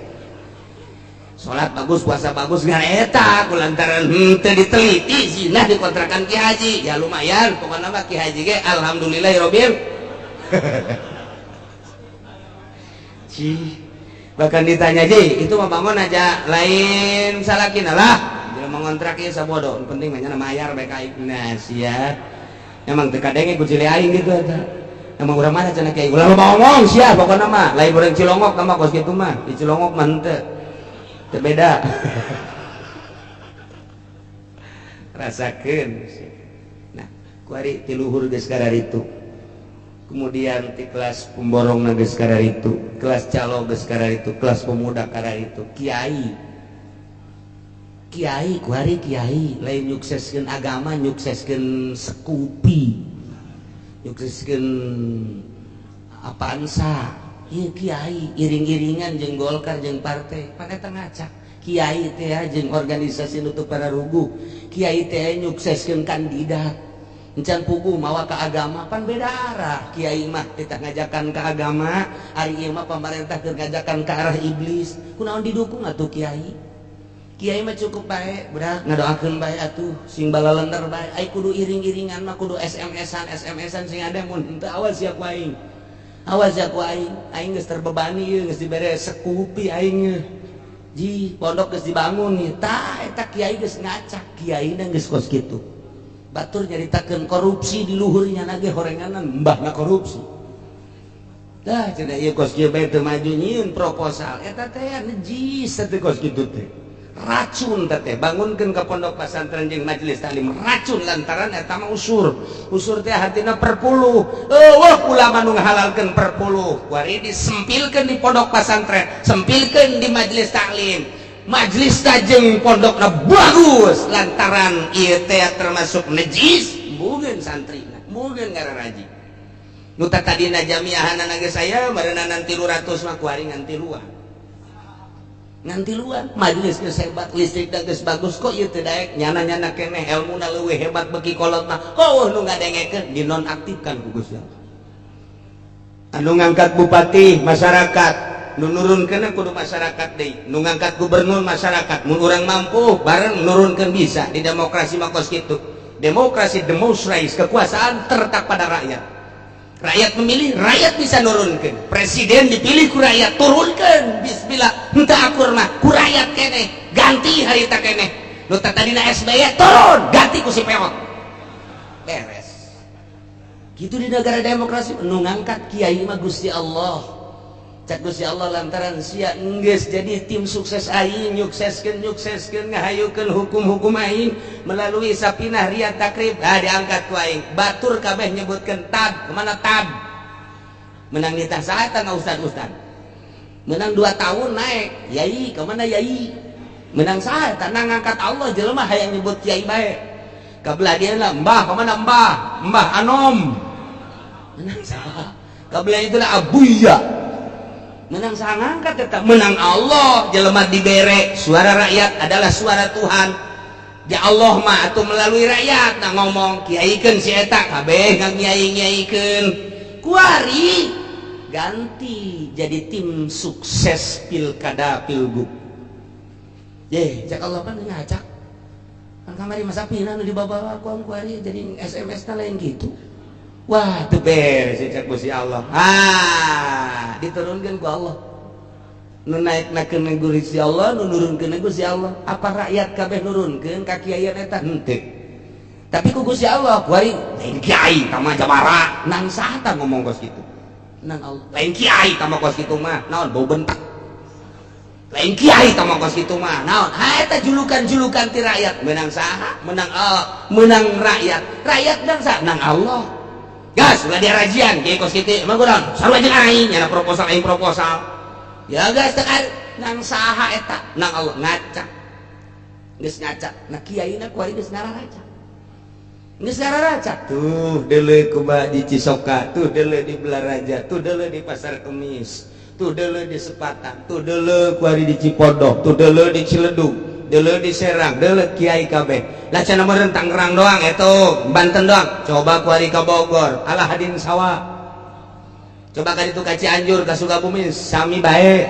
salat bagus puasa bagus ngan eta kulantaran teu diteliti zina di kontrakan Ki Haji ya lumayan pokona mah Ki Haji ge alhamdulillahirabbil Ci bahkan ditanya ji itu mah bangun aja lain salakina lah mengontrak ieu sabodo penting mah nya mayar bae ka nah sia emang teu kadenge ku cili aing gitu eta emang urang mana cenah kiai ulah ngomong sia pokona mah lain urang Cilongok mah kos kitu mah di Cilongok mah teu beda rasakeun nah kuari ti luhur geus karar itu kemudian ti kelas pemborongna geus karar itu kelas calo geus karar itu kelas pemuda karar itu kiai kuari kiai lain nyukseskeun agama nyukseskeun sekupi nyukseskeun apansa ieu kiai iring-iringan jeung Golkar jeung partai pan eta ngacak kiai teh jeung organisasi nutup para ruguh kiai teh nyukseskeun kandidat encan puguh mawa ka agama pan beda arah kiai mah kita ngajakan ke agama hari ieu mah pemerintah keur ngajakan ke arah iblis kunaon didukung atuh Kiai mah cukup baik, berat ngadoakeun bae atuh, sing balalender bae. Ai kudu iring-iringan mah kudu SMS-an sing ada mun henteu awas ya ku aing. Awas ya ku aing. Aing geus terbebani ieu geus dibere sekupi aing. Ji, pondok geus dibangun nih. Tah eta kiai geus ngacak, kiaina geus kos kitu. Batur nyaritakeun korupsi di luhurnya nage horenganan mbahna korupsi. Dah cenah ieu kos kieu bae teu maju nyieun proposal. Eta teh nejis teh kos kitu teh. Racun teh bangunkeun ka pondok pesantren jeung majelis taklim racun lantaran eta mah usur teh hartina perpuluh eueuh ulama nu ngahalalkeun perpuluh kuari disempilkeun di pondok pesantren sempilkeun di majelis taklim majelis jeung pondokna bagus lantaran ieu teh termasuk najis mungkin santrina mungkin ngararaji nu tadina jamiahana geus saya bareunana 300 mah kuari ngan 3 nganti luar majelis geus hebat listrik da geus bagus kok ieu teu daek nyana-nyana keneh elmuna leuwih hebat beki kolot mah heuh nu ngadengekeun dinonaktifkan ku Gusti Allah anu ngangkat bupati masyarakat nu nurunkeun kudu masyarakat deui nu ngangkat gubernur masyarakat mun urang mampu bareng nurunkeun bisa di demokrasi mah kos kitu demokrasi the most rise kekuasaan terletak pada rakyat rakyat memilih, rakyat bisa nurunkan presiden dipilih ku rakyat turunkan bismillah henteu akur mah ku rakyat keneh ganti harita keneh nu tadina SBY turun ganti ku si peot beres gitu di negara demokrasi nu ngangkat kiai mah Gusti Allah cak Gusti Allah lantaran sia enggeus jadi tim sukses aing nyukseskeun ngahayukeun hukum-hukum aing melalui Sapinah Riyad Takrib diangkat ku aing batur kabeh nyebutkeun tab kemana tab menang nitah saeta nga ustad menang 2 tahun naik yai kemana yai menang saeta na ngangkat Allah jelema hayang nyebut kiai bae kabelah dia lah mbah kemana mbah anom menang saha kabelah itu lah abuya menang sangangkat tetap menang Allah. Jelema dibere suara rakyat adalah suara Tuhan. Ya Allah mah atuh melalui rakyat nah ngomong kiaikeun si eta kabeh nganyai-nyaikeun. Kuari ganti jadi tim sukses pilkada pilgub. Cek Allah kan ngacak. Kan kamari masa pina nu dibawa ku kuari jadi SMS-na lain gitu. Wah, teu beres cek Gusti Allah. Diturunkeun ku Allah. Nu naiknakeun ku Gusti Allah, nu nurunkeun ku Gusti Allah. Apa rakyat kabeh nurunkeun ka kiaian eta? Henteu. Tapi ku Gusti Allah, kuari lain kiai tama jabara. Nang saha ta ngomong kos kitu? Nang Allah. Lain kiai tama kos kitu mah. Naon bau bentak. Lain kiai tama kos kitu mah. Naon? Eta julukan-julukan ti rakyat. Menang saha? Menang Allah, menang rakyat. Rakyat dan saha? Nang Allah. Gas, ulah dia rajian, kiai kos kitu. Emang kurang, sarua jeung aing, nyana proposal aing proposal. Ya gas, tekan nang saha eta? Nang Allah ngacak. Geus ngacak. Nah kiaina kuari geus ngararaca. Geus ngararaca. Tuh deuleu kumaha di Cisoka, tuh deuleu di Belaraja, tuh deuleu di Pasar Kemis, tuh deuleu di Sepatan, tuh deuleu kuari di Cipodoh, tuh deuleu di Ciledug, deuleu di Serang, deuleu kiai kabeh. Lah cenah meureun Tangerang doang eto, Banten doang. Coba kuari ka Bogor, alah hadin sawa. Coba ka ditu ka Cianjur, ka Sukabumi, sami bae.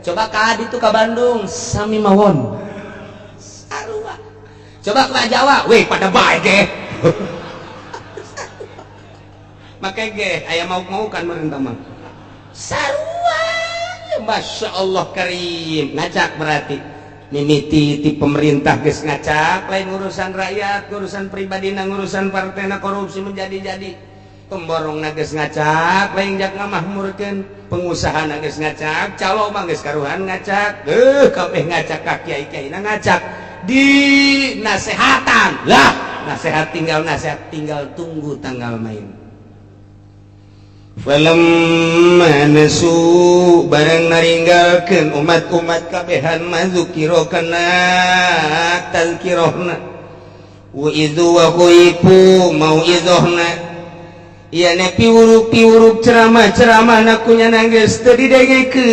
Coba ka ditu ka Bandung, sami mawon. Sarua. Coba ka Jawa, weh pada bae ge. Make ge aya mauk-maukan meureun mah. Sarua. Masya Allah karim. Ngacak berarti. Mimiti ti pemerintah geus ngacak, lain urusan rakyat, urusan pribadina, urusan partena korupsi menjadi-jadi. Pemborongna geus ngacak, lain jak ngamahmurkeun, pengusahana geus ngacak, calo mah geus karuhan ngacak. Kabeh ngacak ka kiai-kiaina ngacak. Di nasehatan. Lah, nasihat tinggal tunggu tanggal main. Falamma nasu barang naringgalkeun umat-umat kabehan mazukiro kana tazkirohna wa idzu wa khaifu mau'izohna ieu ne piwuruk-piwuruk ceramah-ceramahna kunyana geus teu didengekeun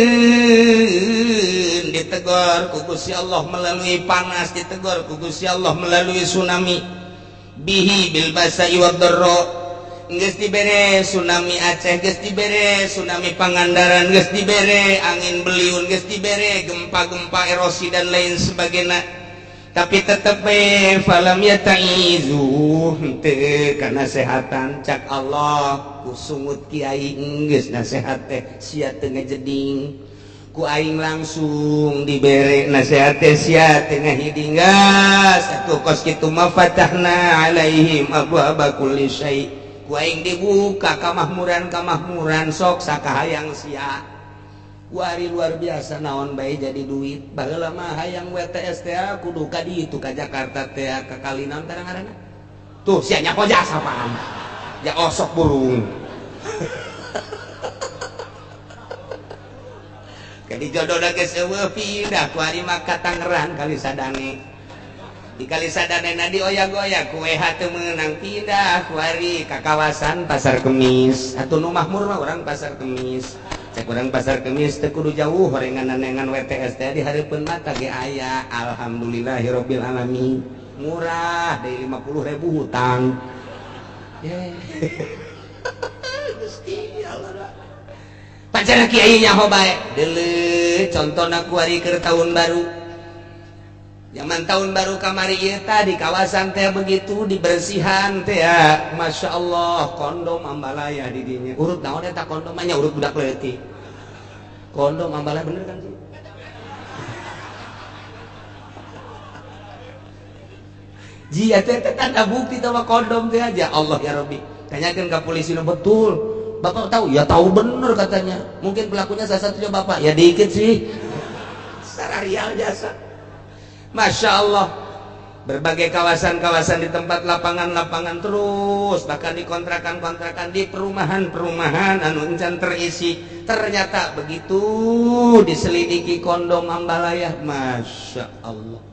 ditegor ku Gusti Allah melalui panas ditegor ku Gusti Allah melalui tsunami bihi bil basa'i wad dharra. Geus dibere tsunami Aceh, geus dibere tsunami Pangandaran, geus dibere angin beliun, geus dibere gempa-gempa erosi dan lain sebagainya. Tapi tetep falam yataizu henteu kana nasehatan cak Allah ku sungut kiai geus nasehat teh sia teu ngajeding. Ku aing langsung dibere nasehat teh sia teu ngahiding gas atuh kos kitu mah fatahna alaihim abwaaba kulli syai'. Ku aing dibuka kamahmuran sok sakahayang sia. Kuari luar biasa naon bae jadi duit. Baheula mah hayang WTS teh kudu ka ditu ka Jakarta teh ka Kalinaon tarang-tarang. Tuh sia nya koja sapaan. Ya osok burung. Kadi jodohna geus eueuh pindah kuari mah ka Tangerang kali sadane. Di kali sadane nadi oya-goya kue hatu menang pindah kuari ke kawasan Pasar Kemis atau nu mahmur mah orang Pasar Kemis cek orang Pasar Kemis teu kudu jauh horengan-nengan WTS teh di hareupeun mata ge aya alhamdulillahirabbil alamin murah dari 50.000 hutang Gusti Allah pancen kiai nyaho bae deuleu contona kuari keur tahun baru. Zaman tahun baru kamari ieu tah di kawasan teh begitu dibersihan teh ya. Masya Allah kondom ambalaya di dinya. Urut naon eta kondom nya urut budak leutik. Kondom ambalaya bener kan sih? Jia teh tanda bukti sama kondom teh aja. Allah ya Rabbi. Tanyakeun ka polisi nu betul. Bapak tahu? Ya tahu bener katanya. Mungkin pelakunya salah satunya bapak. Ya dikit sih. Secara real jasa. Masya Allah berbagai kawasan-kawasan di tempat lapangan-lapangan terus bahkan di kontrakan-kontrakan di perumahan-perumahan anu encan terisi ternyata begitu diselidiki kondom ambalaya. Masya Allah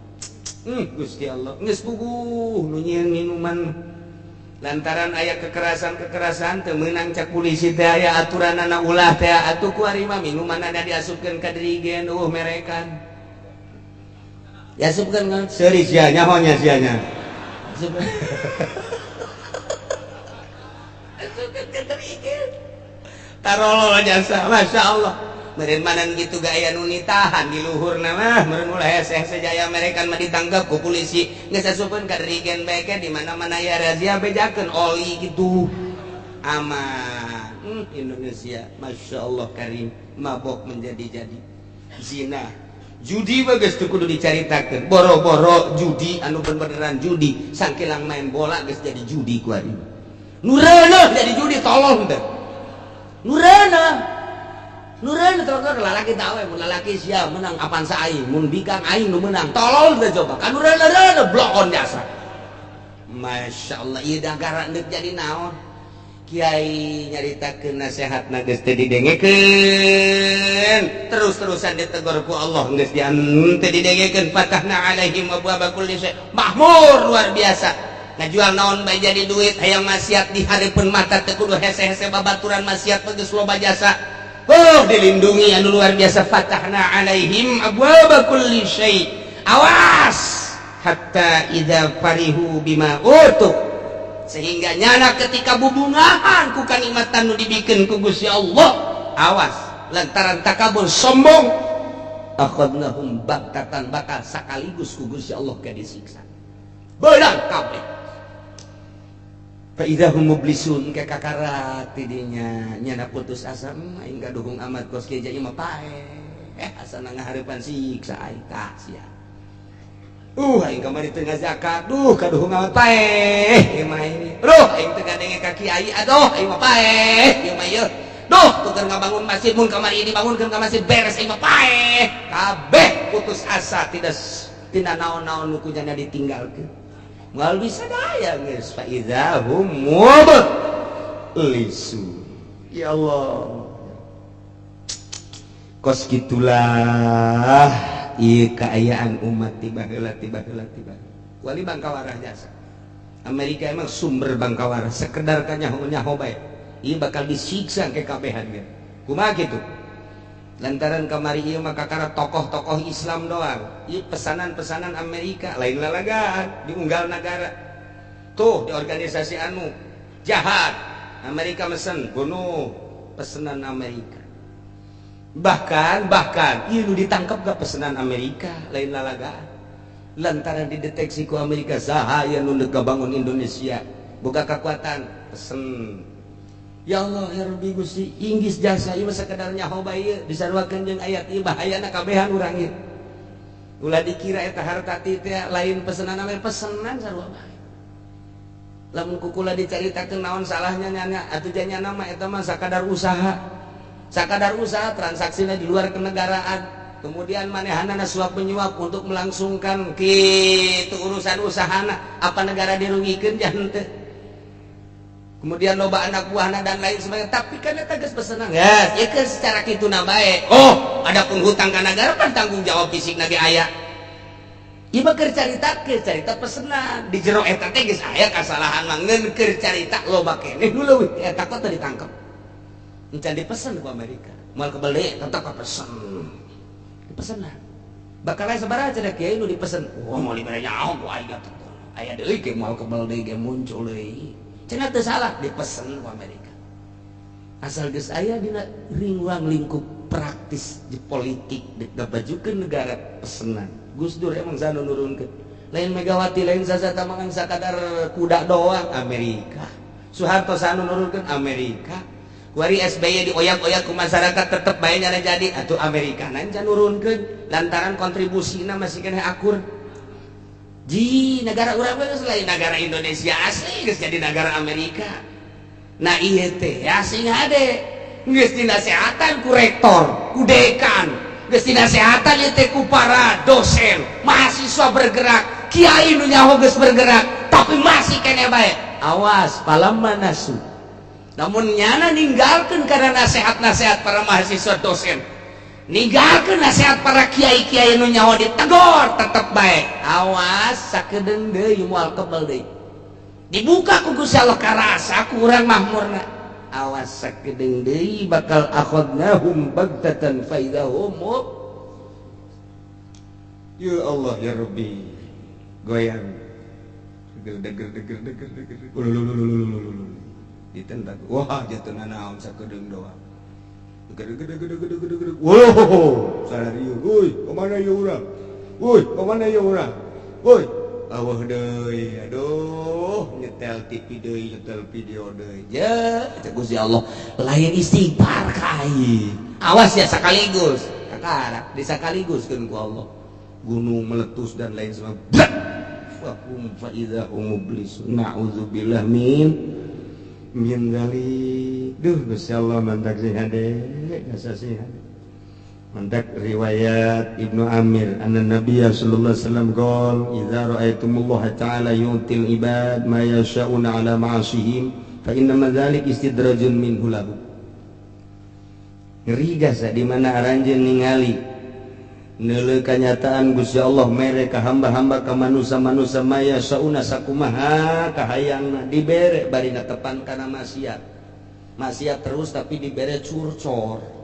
Gusti Allah geus puguh nu nyieun minuman lantaran aya kekerasan teu meunang cak polisi teh aya aturanana ulah teh atuh kuari mah minuman ada diasupkeun ka dirigen merekan diasupkeun kan seuri sia nyahonya sianya asupkeun ka dirigen tarolol jasa Masya Allah meureun manan gitu gaya nu nitahan di luhurna mah meureun ulah hese-hese jaya merekan mah ditangkap ku polisi geus asupkeun ka dirigen bae di mana-mana aya razia bejakeun oli gitu aman. Indonesia Masya Allah karim mabok menjadi-jadi zina judi bagus tuh kudu dicaritakeun boro-boro judi anu beneran judi sangkilang main bola geus jadi judi ku ari nureuneuh jadi judi tolong teh nureuneuh terus lalaki tahu mun lalaki sia menang apaan sa aing mun bikang aing nu menang tolol teh coba kan nureuneuh blokon jasa Masya Allah ieu negara neuk jadi naon kiai nyaritakeun nasehatna geus teu didengekeun terus-terusan ditegur ku Allah geus teu didengekeun fatahna alaihim abwaaba kulli syai makmur luar biasa ngajual naon bae jadi duit hayang maksiat di hareupeun mata teu kudu hese-hese babaturan maksiat geus loba jasa dilindungi anu luar biasa fatahna alaihim abwaaba kulli syai awas hatta idza farihu bima utu sehingga nyana ketika bubungahan ku kanikmatan nu dibikeun ku Gusti Allah awas lantaran takabur sombong akhadnahum baktatan bakal sakaligus ku Gusti Allah ka disiksa beunang kabeh fa idahum mublisun ke kakarat tidinya nyana putus asa aing gaduhung amat kos kieu mah paeh asana ngahareupan siksa aing ka sia aing kamari teu ngazakat kaduhung amat paeh ieu mah ini aing teu gadenge ka kiai aduh aing mah paeh ieu mah ieu tukeun ngabangun masjid mun kamari dibangunkeun ka masjid beres aing mah paeh kabeh putus asa tina naon-naon nu kunyana ditinggalkeun ngal bisa daya geus fa idzahum mublisun ya Allah kos gitulah ieu kaayaan umat tiba heula wali bangkawarah jasa Amerika emang sumber bangkawarah sekedar ka nyaho bae ieu bakal disiksa ke kabehan ge kumaha kitu lantaran kamari ieu mah kakara tokoh-tokoh Islam doang ieu pesanan-pesanan Amerika lain lalagaan diunggal negara tuh di organisasi anu jahat Amerika mesen bunuh pesanan Amerika bahkan ieu nu ditangkap gak pesanan Amerika lain lalagaan lantaran dideteksi ku Amerika saha anu neuk bangun Indonesia boga kekuatan pesen ya Allah ya Rabbi Gusti inggis jasa ieu sakedar nyaho bae disarwakeun jeung ayat ieu bahayana kabehan urang ieu ulah dikira eta harta teh lain pesenan ame pesenan sarua bae lamun kukula dicaritakeun naon salahnya nyana atuh janya mah eta mah sakadar usaha transaksina di luar kenegaraan kemudian manehanana suap menyuap untuk melangsungkan kitu urusan usahana apa negara dirugikeun jangan teh kemudian loba anak buahna dan lain sebagainya tapi kan eta geus pesenan ya kan secara kituna bae adapun hutang ka negara kan tanggung jawab fisikna ge aya ieu mah keur carita pesenan di jero eta teh geus aya kasalahan mah ngeun keur carita loba keneh nu leuwih eta kok teu ditangkep encan dipesen ku Amerika moal kebeli tetep pesen dipesenan bakal aya sabaraha cenah kieu nu dipesen moal dibere nyaho ku aing aya deui ge moal kebeli ge muncul deui cenah teu salah dipesen ku Amerika asal geus aya dina ruang lingkup praktis di politik dibajukeun negara pesenan Gus Dur emang sanu nurunkeun lain Megawati lain sasata mangan sakadar kuda doang Amerika Soeharto sanu nurunkeun Amerika kuari SBY dioyak-oyak ku masyarakat tetep bae nyana jadi atuh Amerika nanca nurunkeun lantaran kontribusina masih keneh akur ji negara urang geus lain negara Indonesia asli geus jadi negara Amerika nah ieu teh asing hade geus dinasehatan ku rektor ku dekan geus dinasehatan ieu teh ku para dosen mahasiswa bergerak kiai nu nyaho geus bergerak tapi masih keneh bae awas palamma nasu namun nyana ninggalkeun karena nasihat-nasihat para mahasiswa dosen ninggalkeun nasihat para kiai-kiai nu nyaho ditegur tetep bae awas sakedeung deui moal kebal deui dibuka ku Gusti Allah karasa ku urang mahmurna awas sakedeung deui bakal akhadnahum baghtatan fa idahum ya Allah ya Rabbi goyang deger ditentang wah jatuhna naon sakedeung doang deger wow sararieu euy kemana ya urang woi kemana ya urang woi awah deui aduh nyetel TV deui nyetel video deui ya Gusti Allah lain istighfar kai awas ya sakaligus kakara disakaliguskeun ku Allah gunung meletus dan lain sebagainya fahum fa idza hum mublisun na'udzubillah min dzalik duh Gusti Allah mantak sing hade asa sing hade mantak riwayat Ibnu Amir anna Nabiy sallallahu alaihi wasallam qol idza ra'aitumullah ta'ala yu'til ibad ma yasha'una ala ma'asihim fa inna dzalik istidrajun minhu lahu ngeri gasa di mana aranjeun ningali neuleuh kanyataan Gusti Allah mere ka hamba-hamba ka manusia-manusia maya sauna sakumaha kahayangna dibere bari tepan kana maksiat terus tapi dibere curcor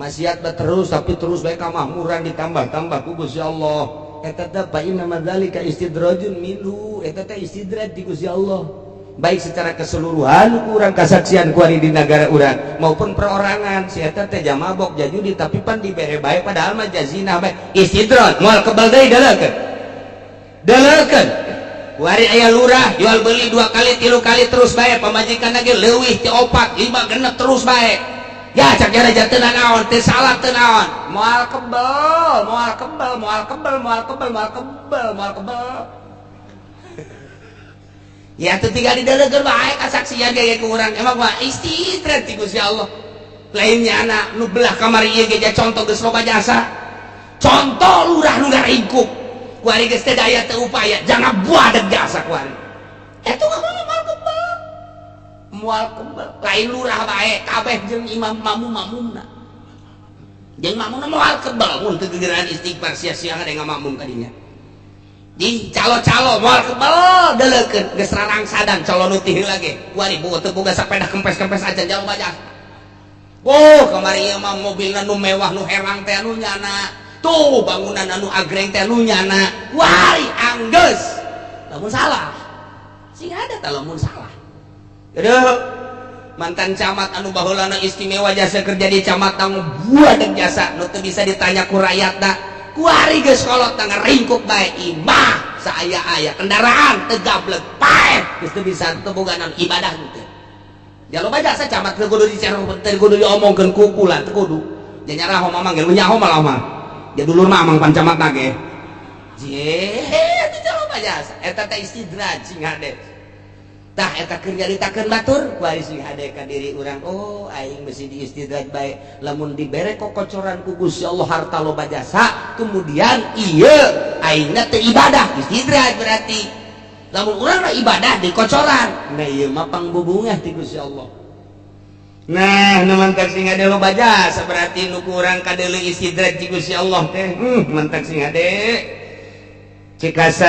maksiat terus tapi terus bae kamahmuran ditambah-tambah ku Gusti Allah eta teh fa inna madzalika istidrajun minhu eta teh istidraj di Gusti Allah baik secara keseluruhan urang kasaksian ku ari di negara urang maupun perorangan si eta teh jamabok jajudi tapi pan dibere bae padahal mah jazina bae istidraj moal kebal deui dalekeun ku ari aya lurah jual beli 2 kali 3 kali terus bae pamajikanna ge leuwih ti 4 5 genep terus bae ya cak jara jateunan naon teu salah teu naon moal kebal ya tuh tinggal di dalam baik kasaksian kayak kurang emang mah istidrat ti Gusti Allah lainnya anak nu belah kamar ieu ge contoh geus loba jasa contoh lurah nu ngaringkuk kuari geus teu daya teu upaya jangan buadeg jasa kuari eta mah moal kebal lain lurah bae kabeh jeung imam mamumna jeung mamumna moal kebal mun teu gegeran istighfar sia-sia ada ngamakmum ka dinya di calo-calo moal kebal dalekeun geus rarang sadan calo nu tih lagi kuari teu boga sapeda kempes-kempes aja jauh baja kamari ieu mah mobilna nu mewah nu herang teh anu nyana tuh bangunan anu agreng teh anu nyana kuari anggeus lamun salah sing ada teh lamun salah aduh mantan camat anu baheulana istimewa jasa kerja di camat tanggung buadeg jasa nu teu bisa ditanya ku rakyatna kuari geus kolot tangga ringkuk bae imah saaya-aya kendaraan teu gablek paeh geus teu bisa teu boga naon ibadah teh jalo baca sa camat teu kudu dicerong teu kudu diomongkeun ku kula teu kudu nya nyaraho mamang ge nyaho malah mah ja dulur mah amang pan camatna ge je teu jalo baca eta teh istidraj sing hade tah eta keur nyaritakeun batur kuari sing hade ka diri urang oh aing mesti diistidraj bae lamun dibere kokocoran ku Gusti Allah harta loba jasa kemudian ieu aingna teu ibadah istidraj berarti lamun urang ibadah di kocoran nah ieu mah pangbubungah ti Gusti Allah nah nu mantak sing hade loba jasa berarti nu kurang kadeuleu istidraj ti Gusti Allah teh mantak sing hade cikasan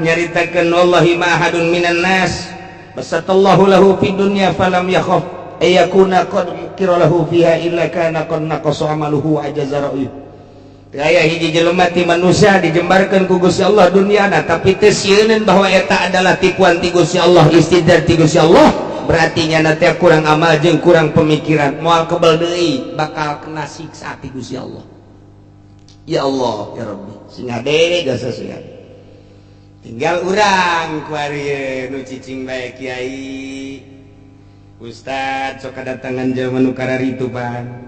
nyaritakeun wallahi ma ahadun minan nas basatallahu lahu fid dunya falam yakhaf ayakuna qad kira lahu fiha illa kana qad naqasa amaluhu ajazarahu aya hiji jelema ti manusia dijembarkeun ku Gusti Allah dunyana tapi teu sieun bahwa eta adalah tikuan ti Gusti Allah istidraj ti Gusti Allah berarti nya teh kurang amal jeung kurang pemikiran moal kebal deui bakal kena siksa ti Gusti Allah ya Allah ya Rabbi sing hade gasa sing tinggal urang kuari nu cicing bae kiai ustad sok kadatangan jelema nu kararitu pan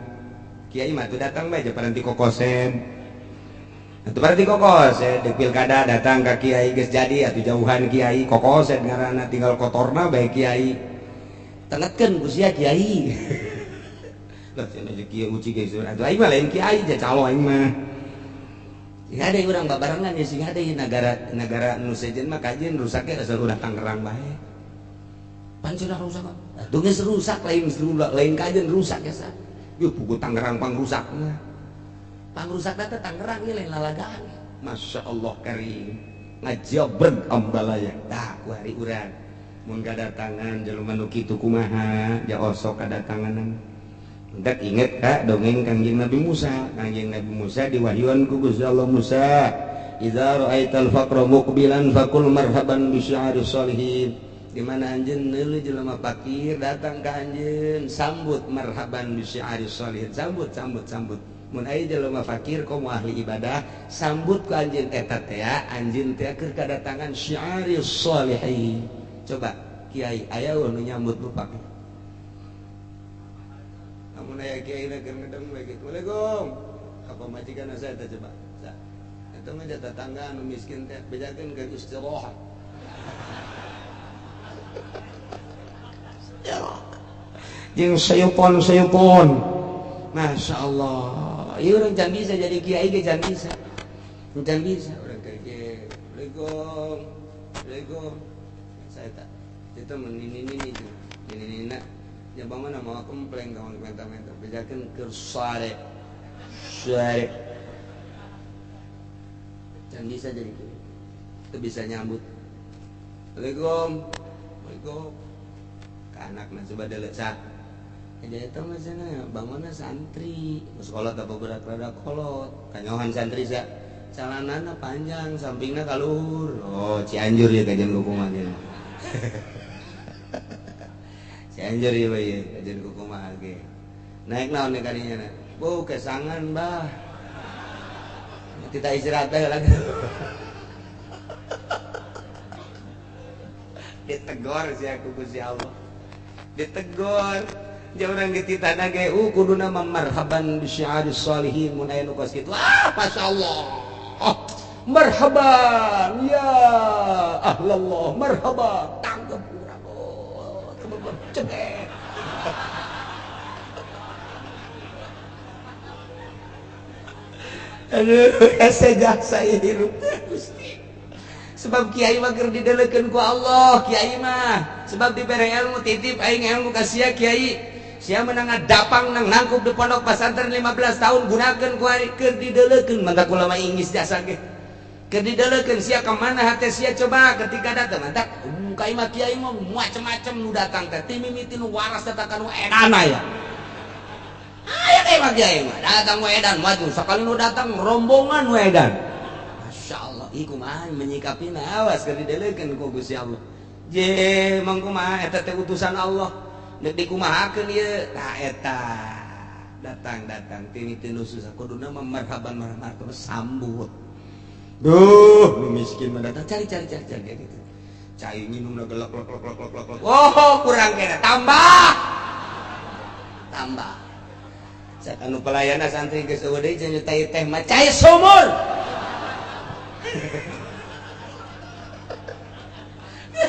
kiai mah tuh datang bae paranti kokosen atuh paranti kokosen di pilkada datang ka kiai geus jadi atuh jauhan kiai kokosen ngaranna tinggal kotorna bae kiai tengetkeun ku sia kiai lah cenah kiai uci geus atuh aing mah lain kiai ja calo aing mah sing ada urang babarengan ya sing ada negara nu sejen mah kajian rusaknya asal udah Tangerang bae pancuna rusak atuh geus rusak lain kajian rusak ya sa yeuh pugu Tangerang pangrusakna teh Tangerang ieu lain lalagaan masya Allah karim ngajobreg ambalaya tah ku hari urang mun kadatangan jelema nu kitu kumaha ja osok kadatanganan hendak inget ka dongeng Kangjeng Nabi Musa. Kangjeng Nabi Musa diwahyuan ku Gusti Allah Musa, idza ra'aital faqra muqbilan faqul marhaban bi syi'aris sholihin. Di mana anjeun neuleuh jelema fakir datang ka anjeun sambut marhaban bi syi'aris sholihin, sambut mun aya jelema fakir komo ahli ibadah sambut ku anjeun eta teh anjeun teh keur kadatangan syi'aris sholihin. Coba kiai aya nu nyambut lu fakir. Namun aya kiai keur ngedeng we kitu. Assalamualaikum. Apa majikan saya teh coba. Eta mah tetangga anu miskin teh bejakeun keur istirahat. Jeung sayupon. Masya Allah. Ieu urang can bisa jadi kiai ge can bisa. Can bisa urang kiai. Assalamualaikum. Saya tak. Itu menini jabang mana mau komplain kawan komentar bejakeun keur sare dan bisa jadi gitu itu bisa nyambut. Assalamualaikum ke anakna coba deuleu sak jadi eta mah cenah bangunna santri sekolah teh berat rada kolot kanyohan santri sak calanana panjang sampingna kaluhur Cianjur ya kajian hukuman ya Cianjur ya bae kajian kumaha ge. Naik naon nih kadinya na? Bu kesangan bah. Kita istirahat lagi. Ditegor si aku Gusti Allah. Ditegor. Dia urang dititana ge kuduna marhaban bi syi'aris sholihin mun aya nu kos kitu. Masyaallah. Marhaban ya ahlallah marhaban tanggap urang cebek aduh jasa hirup Gusti sebab kiai mah keur didelekeun ku Allah kiai mah sebab dibere ilmu titip aing ilmu ka sia kiai sia menang dapang nang nangkup di pondok pesantren 15 tahun gunakeun ku ari keur didelekeun mantap ulama Inggris jasa ge keur didelekeun sia ka mana hate sia coba ketika datang mantap kai mah kiai mah macam-macam nu datang teh ti mimiti nu waras tatakan nu edana ya aya kai mah kiai mah datang nu edan maju sakali nu datang rombongan nu edan masyaallah ieu kumaha menyikapina awas keur didelekeun ku Gusti Allah je mangko mah eta teh utusan Allah nek dikumahakeun ieu tah eta datang ti mimiti nu susah kuduna mah marhaban sambut duh nu miskin mah datang cari gitu cai minumna gelak lok. Oh, kurang kena tambah. Sakanu pelayana santri geus eueuh deui jeung nyutai teh mah cai sumur.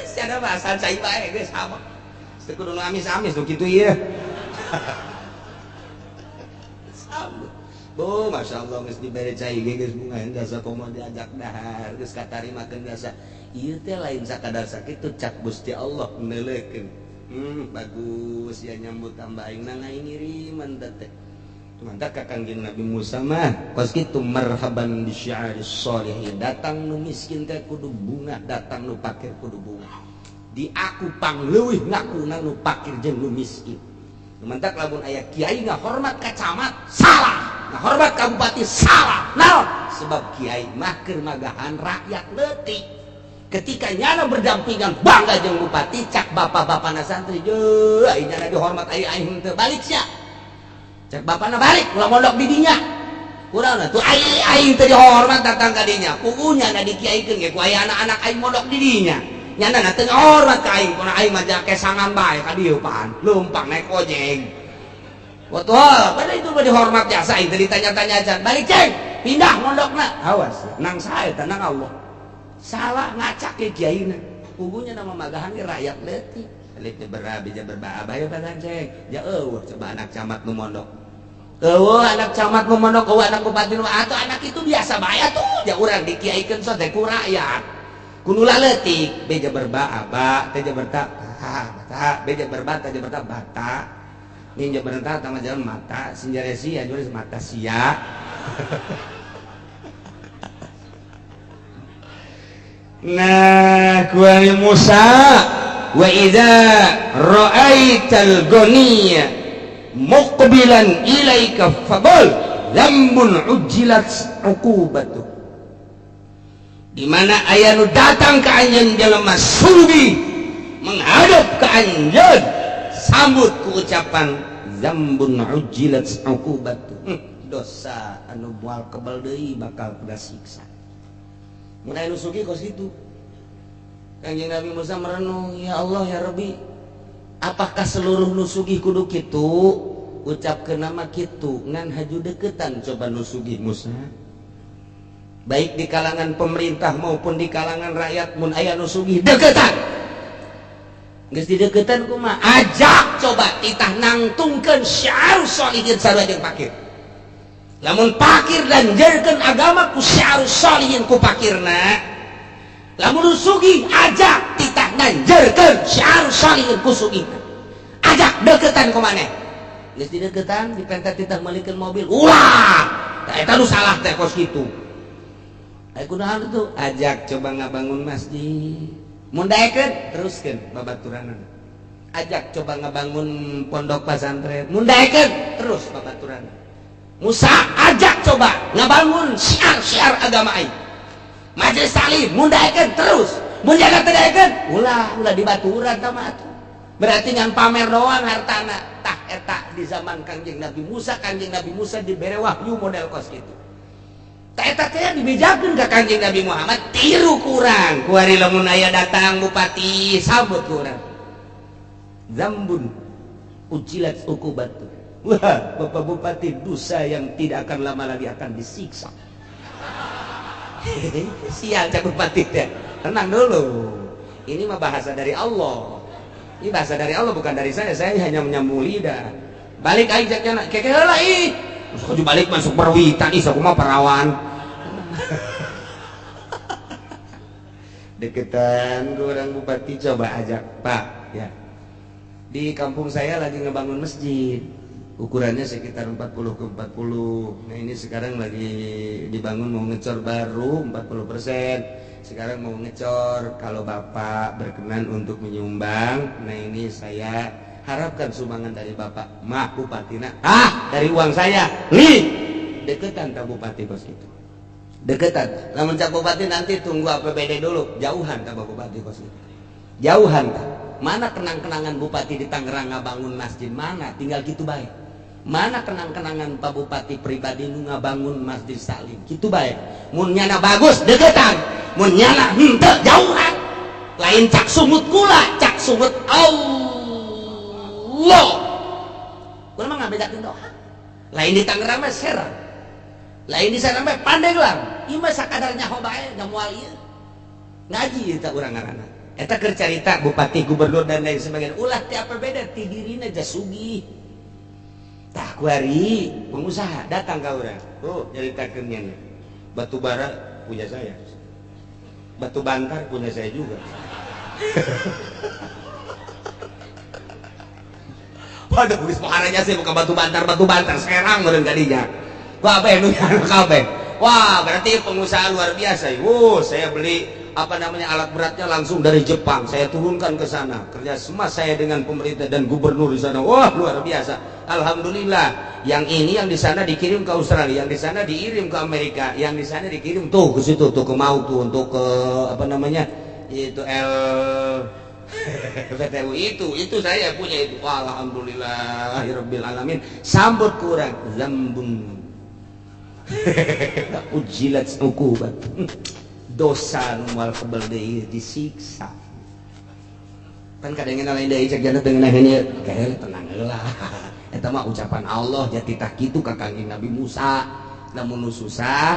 Sada bahasa cai bae geus sama. Teu kudu nu amis-amis nu kitu ieu. Sama. Oh, Masya Allah, geus dibere cai ge geus bunga jasa komo diajak dahar geus katarimakeun jasa. Ieu teh lain sakadar sakitu cak Gusti Allah neuleukeun. Bagus ya nyambut tambah aing nang aing ngiriman teh. Mantap ka Kangjeng Nabi Musa mah kos kitu marhaban bi syi'aris sholihin datang nu miskin teh kudu bunga datang nu fakir kudu bunga. Di aku pangleuwih ngakuna nu fakir jeung nu miskin. Mantap lamun aya kiai ngahormat ka camat salah, ngahormat ka bupati salah. Naon? Sebab kiai mah keur magahan rakyat leutik. Ketika nyana berdampingan bangga jeung bupati cak bapak-bapana santri je aing nyana dihormat aing teu balik sia cak bapana balik ulah mondok di dinya kunaon atuh aing teu dihormat datang ka dinya pugunya na dikiaikeun ge ku aya anak-anak aing mondok di dinya nyana na teu ngahormat ka aing kunaon aing mah kesangan bae ka dieu pan leumpang naik ojek wah pada itu mah dihormat jasa aing teu ditanya-tanya acan balik ceng pindah mondokna awas nang sae teh nang Allah salah ngacak ke kiaina pugunya nama magahan ke rakyat leutik leutik beja berbaba ya padan ceng ya coba anak camat nu mondok anak camat nu mondok anak bupati nu atuh anak itu biasa bae tuh ya urang dikiaikeun so teh ku rakyat kudu leutik beja berbaba teh berta beja berbata teh berta bata ninja berta tama jalan mata sinjaresi ya jual mata sia Nah kuari Musa wa idza ra'aital ghaniya muqbilan ilaika faqul dzambun ujjilat uqubatuh. Di mana aya nu datang ka anjeun jelema sugih menghadap ka anjeun sambut ku ucapan dzambun ujjilat uqubatuh. Dosa anu moal kebal deui bakal pada siksa. Mun aya nu sugih kos kitu. Kanjeng Nabi Musa merenung, ya Allah ya Rabbi, apakah seluruh nu sugih kudu kitu? Ucapkeun nama kitu ngan haju deketan coba nu sugih Musa. Baik di kalangan pemerintah maupun di kalangan rakyat mun aya nu sugih deketan. Geus dideketan kumaha? Ajak coba titah nangtungkeun syiar sholihin sarua jeung fakir. Lamun fakir dan jerkeun agama ku syiar sholihin ku fakirna. Lamun sugih ajak titah nanjerkeun syiar sholihin ku sugihna. Ajak deketan ku maneh. Geus dideketan dipentet titah meulikeun mobil. Ulah, tah eta nu salah teh kos kitu. Aya kunaon tuh? Ajak coba ngabangun masjid. Mun daekeun teruskeun babaturanna. Ajak coba ngabangun pondok pesantren. Mun daekeun terus babaturanna. Musa ajak coba ngabangun syiar-syiar agama aing. Majelis taklim mun daekeun terus. Mun jaga teu daekeun ulah dibaturan tah mah atuh. Berarti ngan pamer doang hartana. Tah eta di zaman Kanjeng Nabi Musa dibere wahyu model kos kitu. Tah eta teh dibejakeun ka Kanjeng Nabi Muhammad tiru kurang. Kuari lamun aya datang bupati sambut kurang. Zambun ujilat ukubatu. Wah, Bapak Bupati, dosa yang tidak akan lama lagi akan disiksa. Sial cak bupati teh. Tenang dulu. Ini mah bahasa dari Allah. Ini bahasa dari Allah bukan dari saya. Saya hanya menyambung lidah. Balik aing cak cenah. Keke heula ih. Terus balik masuk perwitan ih sakumaha perawan. Deketan ke orang bupati coba ajak, Pak, ya. Di kampung saya lagi ngebangun masjid. Ukurannya sekitar 40x40. Nah ini sekarang lagi dibangun mau ngecor baru 40%. Sekarang mau ngecor. Kalau Bapak berkenan untuk menyumbang, nah ini saya harapkan sumbangan dari Bapak. Mah Bupatina, dari uang saya. Deketan tak Bupati bos itu. Deketan. Namun cak Bupati nanti tunggu APBD dulu. Jauhan tak Bupati bos itu. Jauhan tak. Mana kenang-kenangan Bupati di Tangerang ngabangun masjid mana? Tinggal gitu baik. Mana kenang-kenangan Pak Bupati pribadi nu ngabangun masjid taklim kitu bae. Mun nyana bagus deketan, mun nyana henteu jauhan. Lain cak sumut kula, cak sumut Allah. Kula mah ngabedakeun doa. Lain di Tangerang mah serang. Lain di sana mah Pandeglang. Ieu mah sakadar nyaho bae nya moal ieu. Ngaji eta urang ngaranna. Eta keur carita bupati, gubernur dan lain sebagainya. Ulah ti apa beda ti dirina ja sugih. Tah kuari pengusaha datang ka urang. Oh, nyaritakeun nya. Batu bara punya saya. Batu bantar punya saya juga. Waduh, geus paharanya sih bukan batu bantar serang meureun kadinya. Wah, apa nu nya kabeh. Wah, berarti pengusaha luar biasa. Saya beli alat beratnya langsung dari Jepang, saya turunkan ke sana. Kerja sama saya dengan pemerintah dan gubernur di sana. Wah, luar biasa. Alhamdulillah. Yang ini yang di sana dikirim ke Australia, yang di sana dikirim ke Amerika, yang di sana dikirim tuh ke situ tuh ke mau tuh untuk ke itu PTU itu saya punya itu. Wah, alhamdulillahirabbil alamin. Sambut kurang zambun. Ujilat uqubat. Dosa nual kebal deui disiksa. Kan kadengeuna lain deui cek jana teu ngeunaheun ieu. Tenang heula. Eta mah ucapan Allah jati tah kitu ka Kanjeng Nabi Musa. Namun nu susah,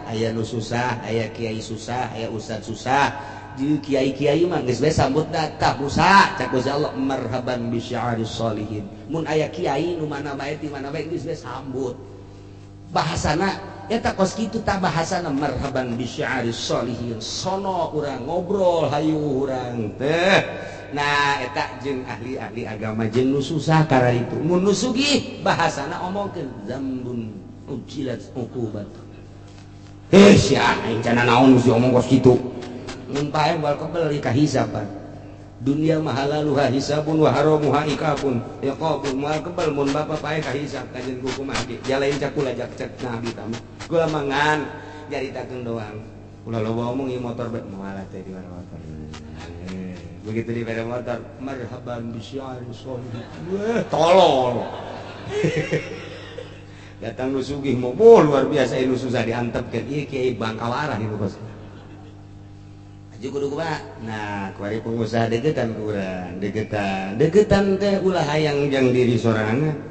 aya nu susah, aya kiai susah, aya ustaz susah. Di kiai-kiai mah geus bae sambut datang Musa, cak Gusti Allah marhaban bi syi'aris sholihin. Mun aya kiai nu mana bae ti mana bae geus bae sambut. Bahasana eta kos kitu tah bahasana marhaban bi syi'aris sholihin. Sono urang ngobrol hayu urang teh. Nah eta jeung ahli-ahli agama jeung nu susah kara itu. Mun nu sugih bahasana omongkeun zambun ujilat uqubat. Sia aing cenah naon mesti omong kos kitu. mun pae wal kebel ka hisaban dunia mahalaluha hisabun wa haramuha ikabun ya qabun wal kebel mun bapa pae ka hisab kajen kuku mah jalain cakula jak cek nabi tamu kula mangan jaritakeun doang ulah loba omong ieu motor bet moalah teh di motor begitu di sepeda motor marhaban bisyari sohib tolol datang nu sugih mau luar biasa nu susah diantepkeun ieu kiai Bangkawarah ieu bos aju kudu kumaha nah kuari pengusaha degetan kurang degetan teh ulah hayang jang diri sorangan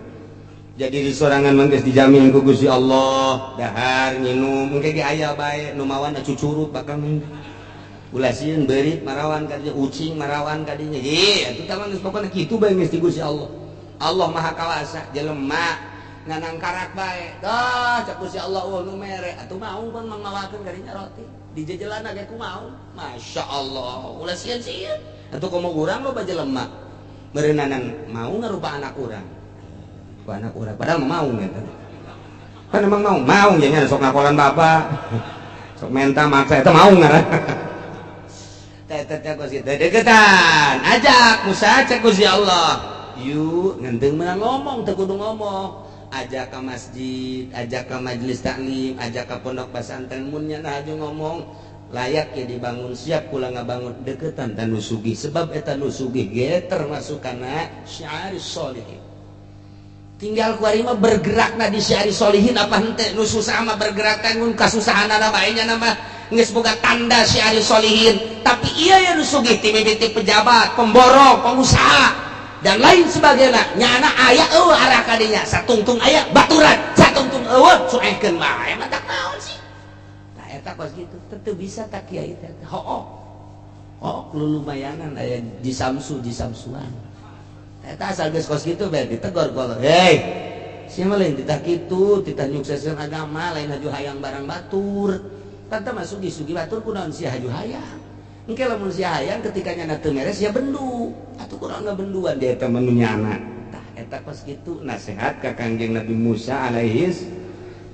jadi diri sorangan mah geus dijamin ku Gusti Allah dahar nginum engke ge aya bae nu mawan cucurut bakal ulah sieun beurit marawan ka dieu ucing marawan ka dieu ye atuh tah geus pokona kitu bae geus di Gusti Allah Allah Maha Kawasa jelema nganang karak bae dah cak Gusti Allah nu mere atuh mau pun mangawakeun ka dinya roti di jejelanna ge kumaha Masya Allah ulah sieun-sieun atuh komo urang loba jelema meureunanan mau ngarupa anak urang ku anak urang padahal mau eta kan emang mau nya nya sok ngakolan bapak sok menta maksa eta mau ngaran teh Gusti degetan ajak Musa cek Gusti Allah yuk ngenteng menang ngomong teu kudu ngomong ajak ke masjid ajak ke majelis taklim ajak ke pondok pesantren mun nya aju ngomong layak ya dibangun siap kula ngabangun deketan dan nusugih sebab eta nusugih ge termasuk kana syiari sholihin tinggal kuari mah bergerakna di syiari sholihin apa henteu nu susah mah bergerak teh mun kasusahanana bae nya mah geus boga tanda syiari sholihin tapi iya ya nusugih ti mimiti pejabat pemborong pengusaha dan lain sebagainya nyana aya arah kadinya satungtung aya baturan satungtung cuekeun bae mah tak naon sih nah eta pas gitu teu bisa tak kiai teh lumayanan aya di samsuan eta asal geus kos kitu bae ditegor kolo hei sia mah lain titah kitu titah nyukseskeun agama lain haju hayang barang batur tanta mah sugi batur kunaon sia haju hayang engke lamun sia hayang ketika nyana teu meres ya bendu atuh kurang benduan dia eta menunyana tah eta kos kitu nasihat ka Kangjeng Nabi Musa alaihi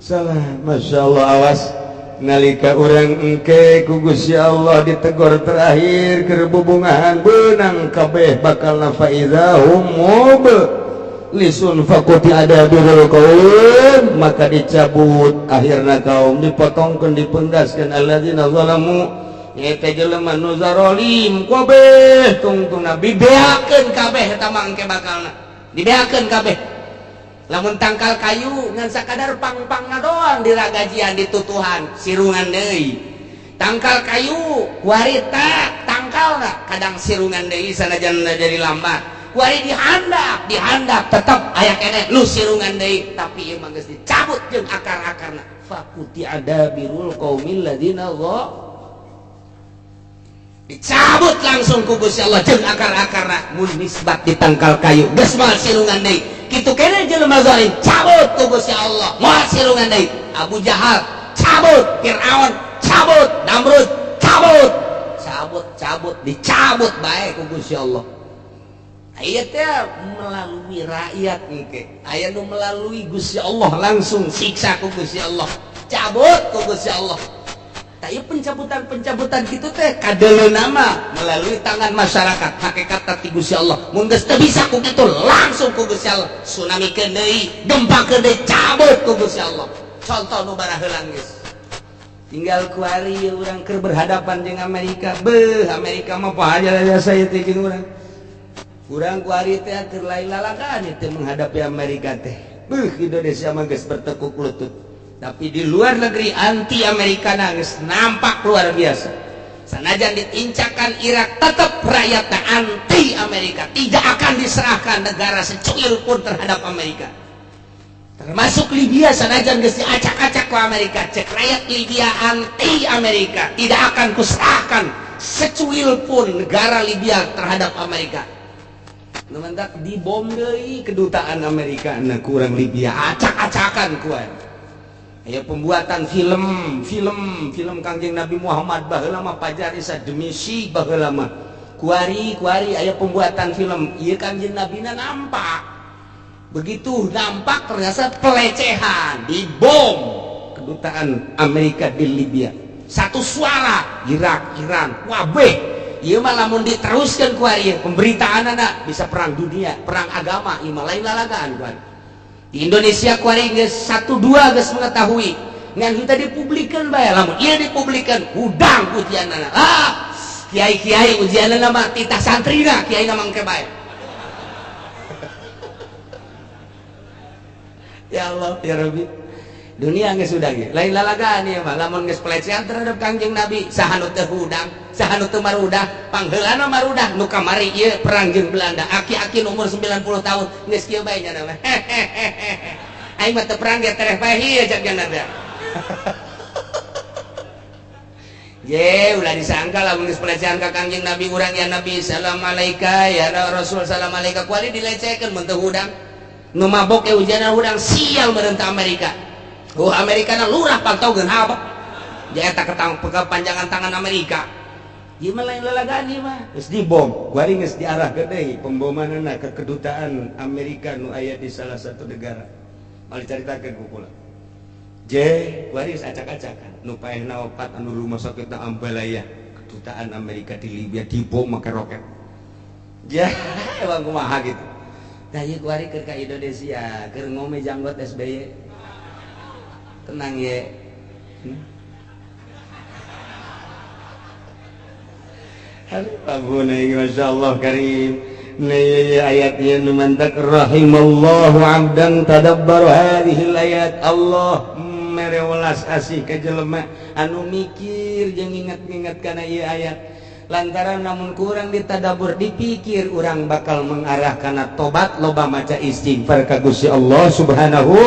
salam masyaallah awas nalika urang engke ku Gusti Allah ditegor terakhir keur bubungahan beunang kabeh bakalna faizahum lisun fakuti ada birul kaum maka dicabut akhirna kaum dipotongkeun dipenggaskeun alladzina zalamu eta jelema nu zarolim kabeh tungtungna dibeakeun kabeh eta mangke bakalna dibeakeun kabeh lamun tangkal kayu ngan sakadar pang-pangna doang diragajian ditutuhan sirungan deui tangkal kayu warita tangkalna kadang sirungan deui sanajan jadi lambat wari dihandap tetep aya keneh nu sirungan deui tapi ieu mah geus dicabut jeung akar-akarna fakuti ada birul qaumil ladzina dicabut langsung ku Gusti Allah jeung akar-akarna mun nisbat ditangkal kayu geus moal sirungan deui kitu keneh jelema zalim cabut ku Gusti Allah moal sirungan deui Abu Jahal cabut Firaun cabut Namrud cabut dicabut bae ku Gusti Allah aya teh melalui rakyat engke aya nu melalui Gusti Allah langsung siksa ku Gusti Allah cabut ku Gusti Allah tapi pencabutan gitu teh kadeleuna mah melalui tangan masyarakat hakikat ti Gusti Allah mun geus teu bisa ku kitu langsung ku Gusti Allah tsunamikeun deui gempakeun deui cabut ku Gusti Allah contoh nu bara heulang geus tinggal kuari urang keur berhadapan jeung Amerika Amerika mah pahaja saya teh jeung urang kuari teh keur lain lalagan teh menghadapi Amerika teh Indonesia mah geus bertekuk lutut tapi di luar negeri anti Amerika nangis nampak luar biasa sanajan ditincakan Irak tetap rakyatnya anti Amerika tidak akan diserahkan negara secuil pun terhadap Amerika termasuk Libya sanajan geus diacak-acak ku Amerika cek rakyat Libya anti Amerika tidak akan kuserahkan secuil pun negara Libya terhadap Amerika nemendak dibom deui kedutaan Amerika na kurang Libya acak-acakan kuat aya pembuatan film Kangjeng Nabi Muhammad baheula mah pajarisa demisi baheula mah kuari aya pembuatan film ieu Kangjeng Nabi nampak begitu nampak ternyata pelecehan dibom kedutaan Amerika di Libya satu suara Irak Iran wabeh. Ieu mah lamun diteruskeun ku ieu pemberitaan anak bisa perang dunia, perang agama, ieu mah lain lalagaan kuari. Di Indonesia kuari geus 1 2 geus mengetahui. Ngan kita dipublikeun bae lamun ieu dipublikeun hudang ujianana. Kiai-kiai ujianana mah titah santrina, kiai na mangke bae. Ya Allah, ya Rabbi. Dunia geus sudah ge. Lain lalagaan ieu mah lamun geus pelecehan terhadap Kangjeng Nabi, saha nu teu hudang, saha nu teu marudah, pangheulana marudah nu kamari ieu perang jeung Belanda. Aki-aki umur 90 tahun geus kieu bae nya mah. Aing mah teu perang ge tereh bae ieu cak janna teh. Ye, ulah disangka lamun geus pelecehan ka Kangjeng Nabi urang ya Nabi salam alaika ya Rasul salam alaika kuali dilecekeun mun teu hudang. Nu mabok ujian hudang sial merentah Amerika. Amerika na lurah pantaugeun apa? Dia eta kepanjangan tangan Amerika. Ieu mah lain lalagaan ieu mah. Geus dibom, kuari geus diarahkeun deui pembomanana ke kedutaan Amerika nu aya di salah satu negara. Mali caritakeun ku kula. Kuari geus acak-acakan. Nu paehna opat anu rumah sakitna Ambalaya, kedutaan Amerika di Libya dibom make roket. Emang kumaha gitu. Tah ieu kuari keur ka Indonesia, keur ngome janggot SBY. Tenang ya. Ampun Masya Allah karim. Nih ayatnya numantak rahimallahu abdan tadabbar hadhil ayat. Allah merewelas asih ka jelema anu mikir jeung ingat-ingat kana ieu ayat. Lantaran namun kurang ditadabur dipikir urang bakal mengarah kana tobat loba maca istighfar ka Gusti Allah Subhanahu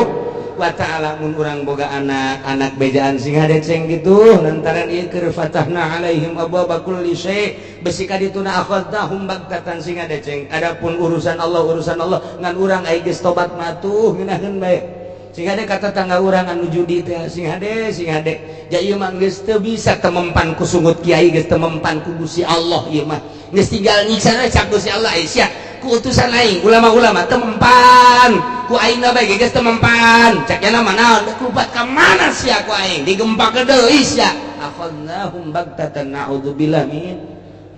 wa ta'ala. Mun urang boga anak bejaan sing hadeceng gitu lantaran ieu keur fatahna alaihim abwaaba kulli syai' besi ka dituna akhadnahum bagtatan sing hadeceng. Adapun urusan Allah ngan urang aya geus tobat matuh ngeunaheun bae. Sing hade kata tangga urang anu judi teh sing hade ja ieu mah geus teu bisa temempan ku sungut kiai, geus temempan ku Gusti Allah ieu mah. Geus tinggal nyiksana cak Gusti Allah sia ku utusan aing ulama-ulama temempan ku aing na bae geus temempan cak nya mana kupat ka mana sia ku aing digempakeun deui sia akhadnahum bagtatan naudzubillah min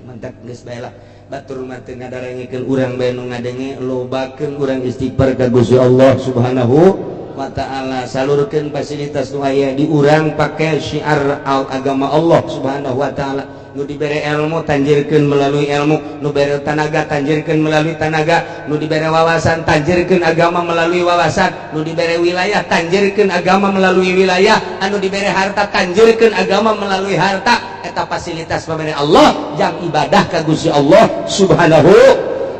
mantak geus bae lah batur mah teu ngadarengikeun urang bae nu ngadenge lobakeun urang istighfar ka Gusti Allah Subhanahu wa ta'ala. Salurkeun fasilitas nu aya di urang pake syiar agama Allah Subhanahu wa ta'ala. Nu dibere ilmu tanjirkeun melalui ilmu, nu dibere tanaga tanjirkeun melalui tanaga, nu dibere wawasan tanjirkeun agama melalui wawasan, nu dibere wilayah tanjirkeun agama melalui wilayah, anu dibere harta tanjirkeun agama melalui harta. Eta fasilitas pabere Allah yang ibadah ka Gusti Allah Subhanahu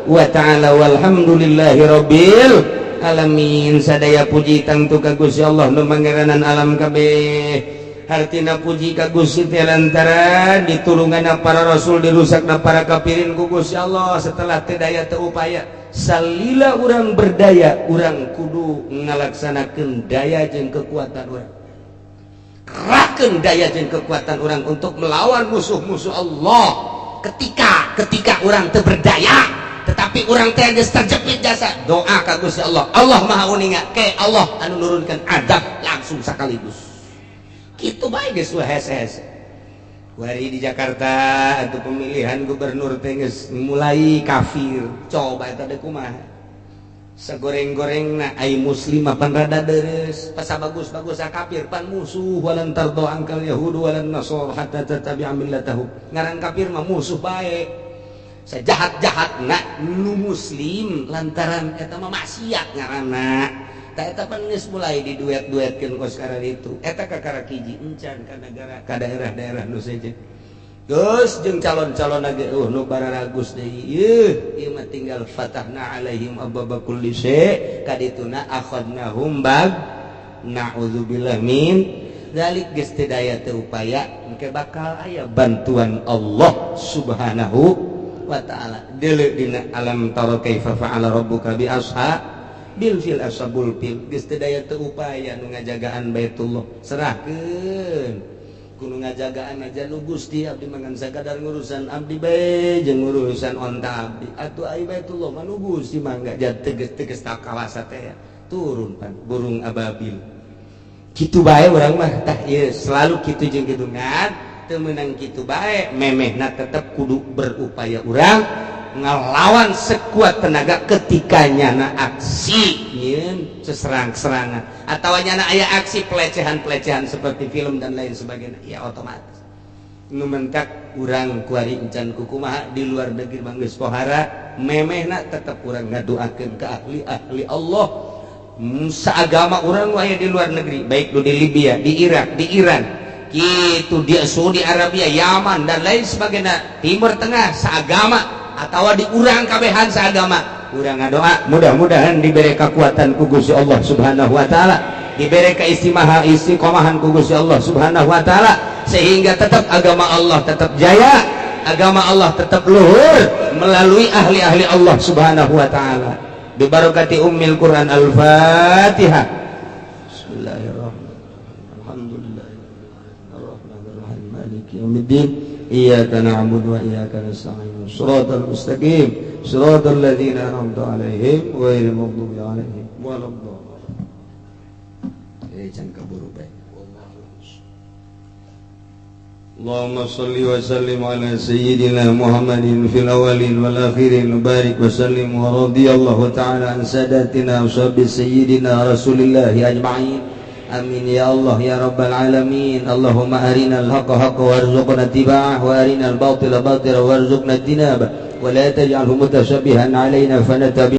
wa ta'ala. Walhamdulillahi rabbil alamin. Sadaya puji tangtu ka Gusti Allah nu mangeranan alam kabeh. Hartina puji ka Gusti teh lantaran ditulunganna para rasul dirusakna para kafirin ku Gusti Allah. Setelah teu daya teu upaya salila urang berdaya urang kudu ngalaksanakeun daya jeung kekuatan urang, kerahkeun daya jeung kekuatan urang untuk melawan musuh-musuh Allah. Ketika urang teu berdaya tetapi urang teh geus terjepit jasa doa ka Gusti Allah, Allah Maha Uninga ke Allah anu nurunkeun adab langsung sakaligus. Itu baik guys, hese-hese. Hari di Jakarta atau pemilihan gubernur tengges mulai kafir. Coba itu ada kumaha. Segoreng-goreng na ai muslimah pan rada deres. Pas bagus-bagus kafir pan musuh walan tardo angkal yahudu walan nasor hatta tatabi'a millatahum. Ngaran kafir mah musuh baik. Sejahat-jahat na nu muslim lantaran eta mah maksiat ngaranna. Eta pan geus mulai diduet-duetkeun ku sekarang itu. Eta kakara kiji encan ka negara ka daerah-daerah nu sejen. Geus jeung calon-calon lagi nu bararagus deui. Ieu mah tinggal fatahna alaihim abwaaba kulli syai' kadituna akhadnahum bag naudzubillah min zalik. Geus teu daya teu upaya engke bakal aya bantuan Allah Subhanahu wa ta'ala. Deuleu dina alam tara kaifa fa'ala rabbuka bi bil fil ashabul fil. Geus teu daya teu upaya nu ngajagaan Baitullah serahkeun kudu ngajagaan aja nu Gusti abdi mangan sakadar ngurusan abdi bae jeung ngurusan onta abdi atuh ai Baitullah mah nu Gusti mangga teges tak kawasa teh turun pan burung ababil kitu bae urang mah tah ieu selalu kitu jeung kitu ngan teu meunang kitu bae memehna tetep kudu berupaya urang ngelawan sekuat tenaga ketika nyana aksi nyeun seserang-serangan atawa nyana aya aksi pelecehan-pelecehan seperti film dan lain sebagainya ya otomatis nu mentak urang kuari encan kukumaha di luar negeri manggeus pohara memehna tetep urang ngadoakeun ka ahli-ahli Allah seagama urang aya di luar negeri baik di Libya, di Irak, di Iran gitu di Saudi Arabia, Yaman dan lain sebagainya Timur Tengah seagama atau di urang kabehan seagama urang ngadoa mudah-mudahan diberi kekuatan ku Gusti Allah Subhanahu wa taala diberi istiqomahan ku Gusti Allah Subhanahu wa taala sehingga tetap agama Allah tetap jaya agama Allah tetap luhur melalui ahli-ahli Allah Subhanahu wa taala bi barakati ummil Quran al-Fatihah. Bismillahirrahmanirrahim. Alhamdulillahirrahmanirrahim. Maliki yaumiddin. Iyyaka na'budu wa iyyaka nasta'in. Shiratal mustaqim. Shiratal ladzina an'amta 'alaihim ghairil maghdubi 'alaihim waladdallin. Jangan keburu baik. Allahumma salli wa sallim ala sayyidina Muhammadin fil awalin wal akhirin barik wa sallim wa radiyallahu ta'ala an sadatina wa sahbi sayyidina Rasulillah ajma'in amin ya Allah ya rabbal alamin Allahumma arinal haqqa haqqa warzuqna ittiba'ah wa arinal batila batila warzuqna ijtinabah wa la taj'alhu mutashabbihan alaina fanatabi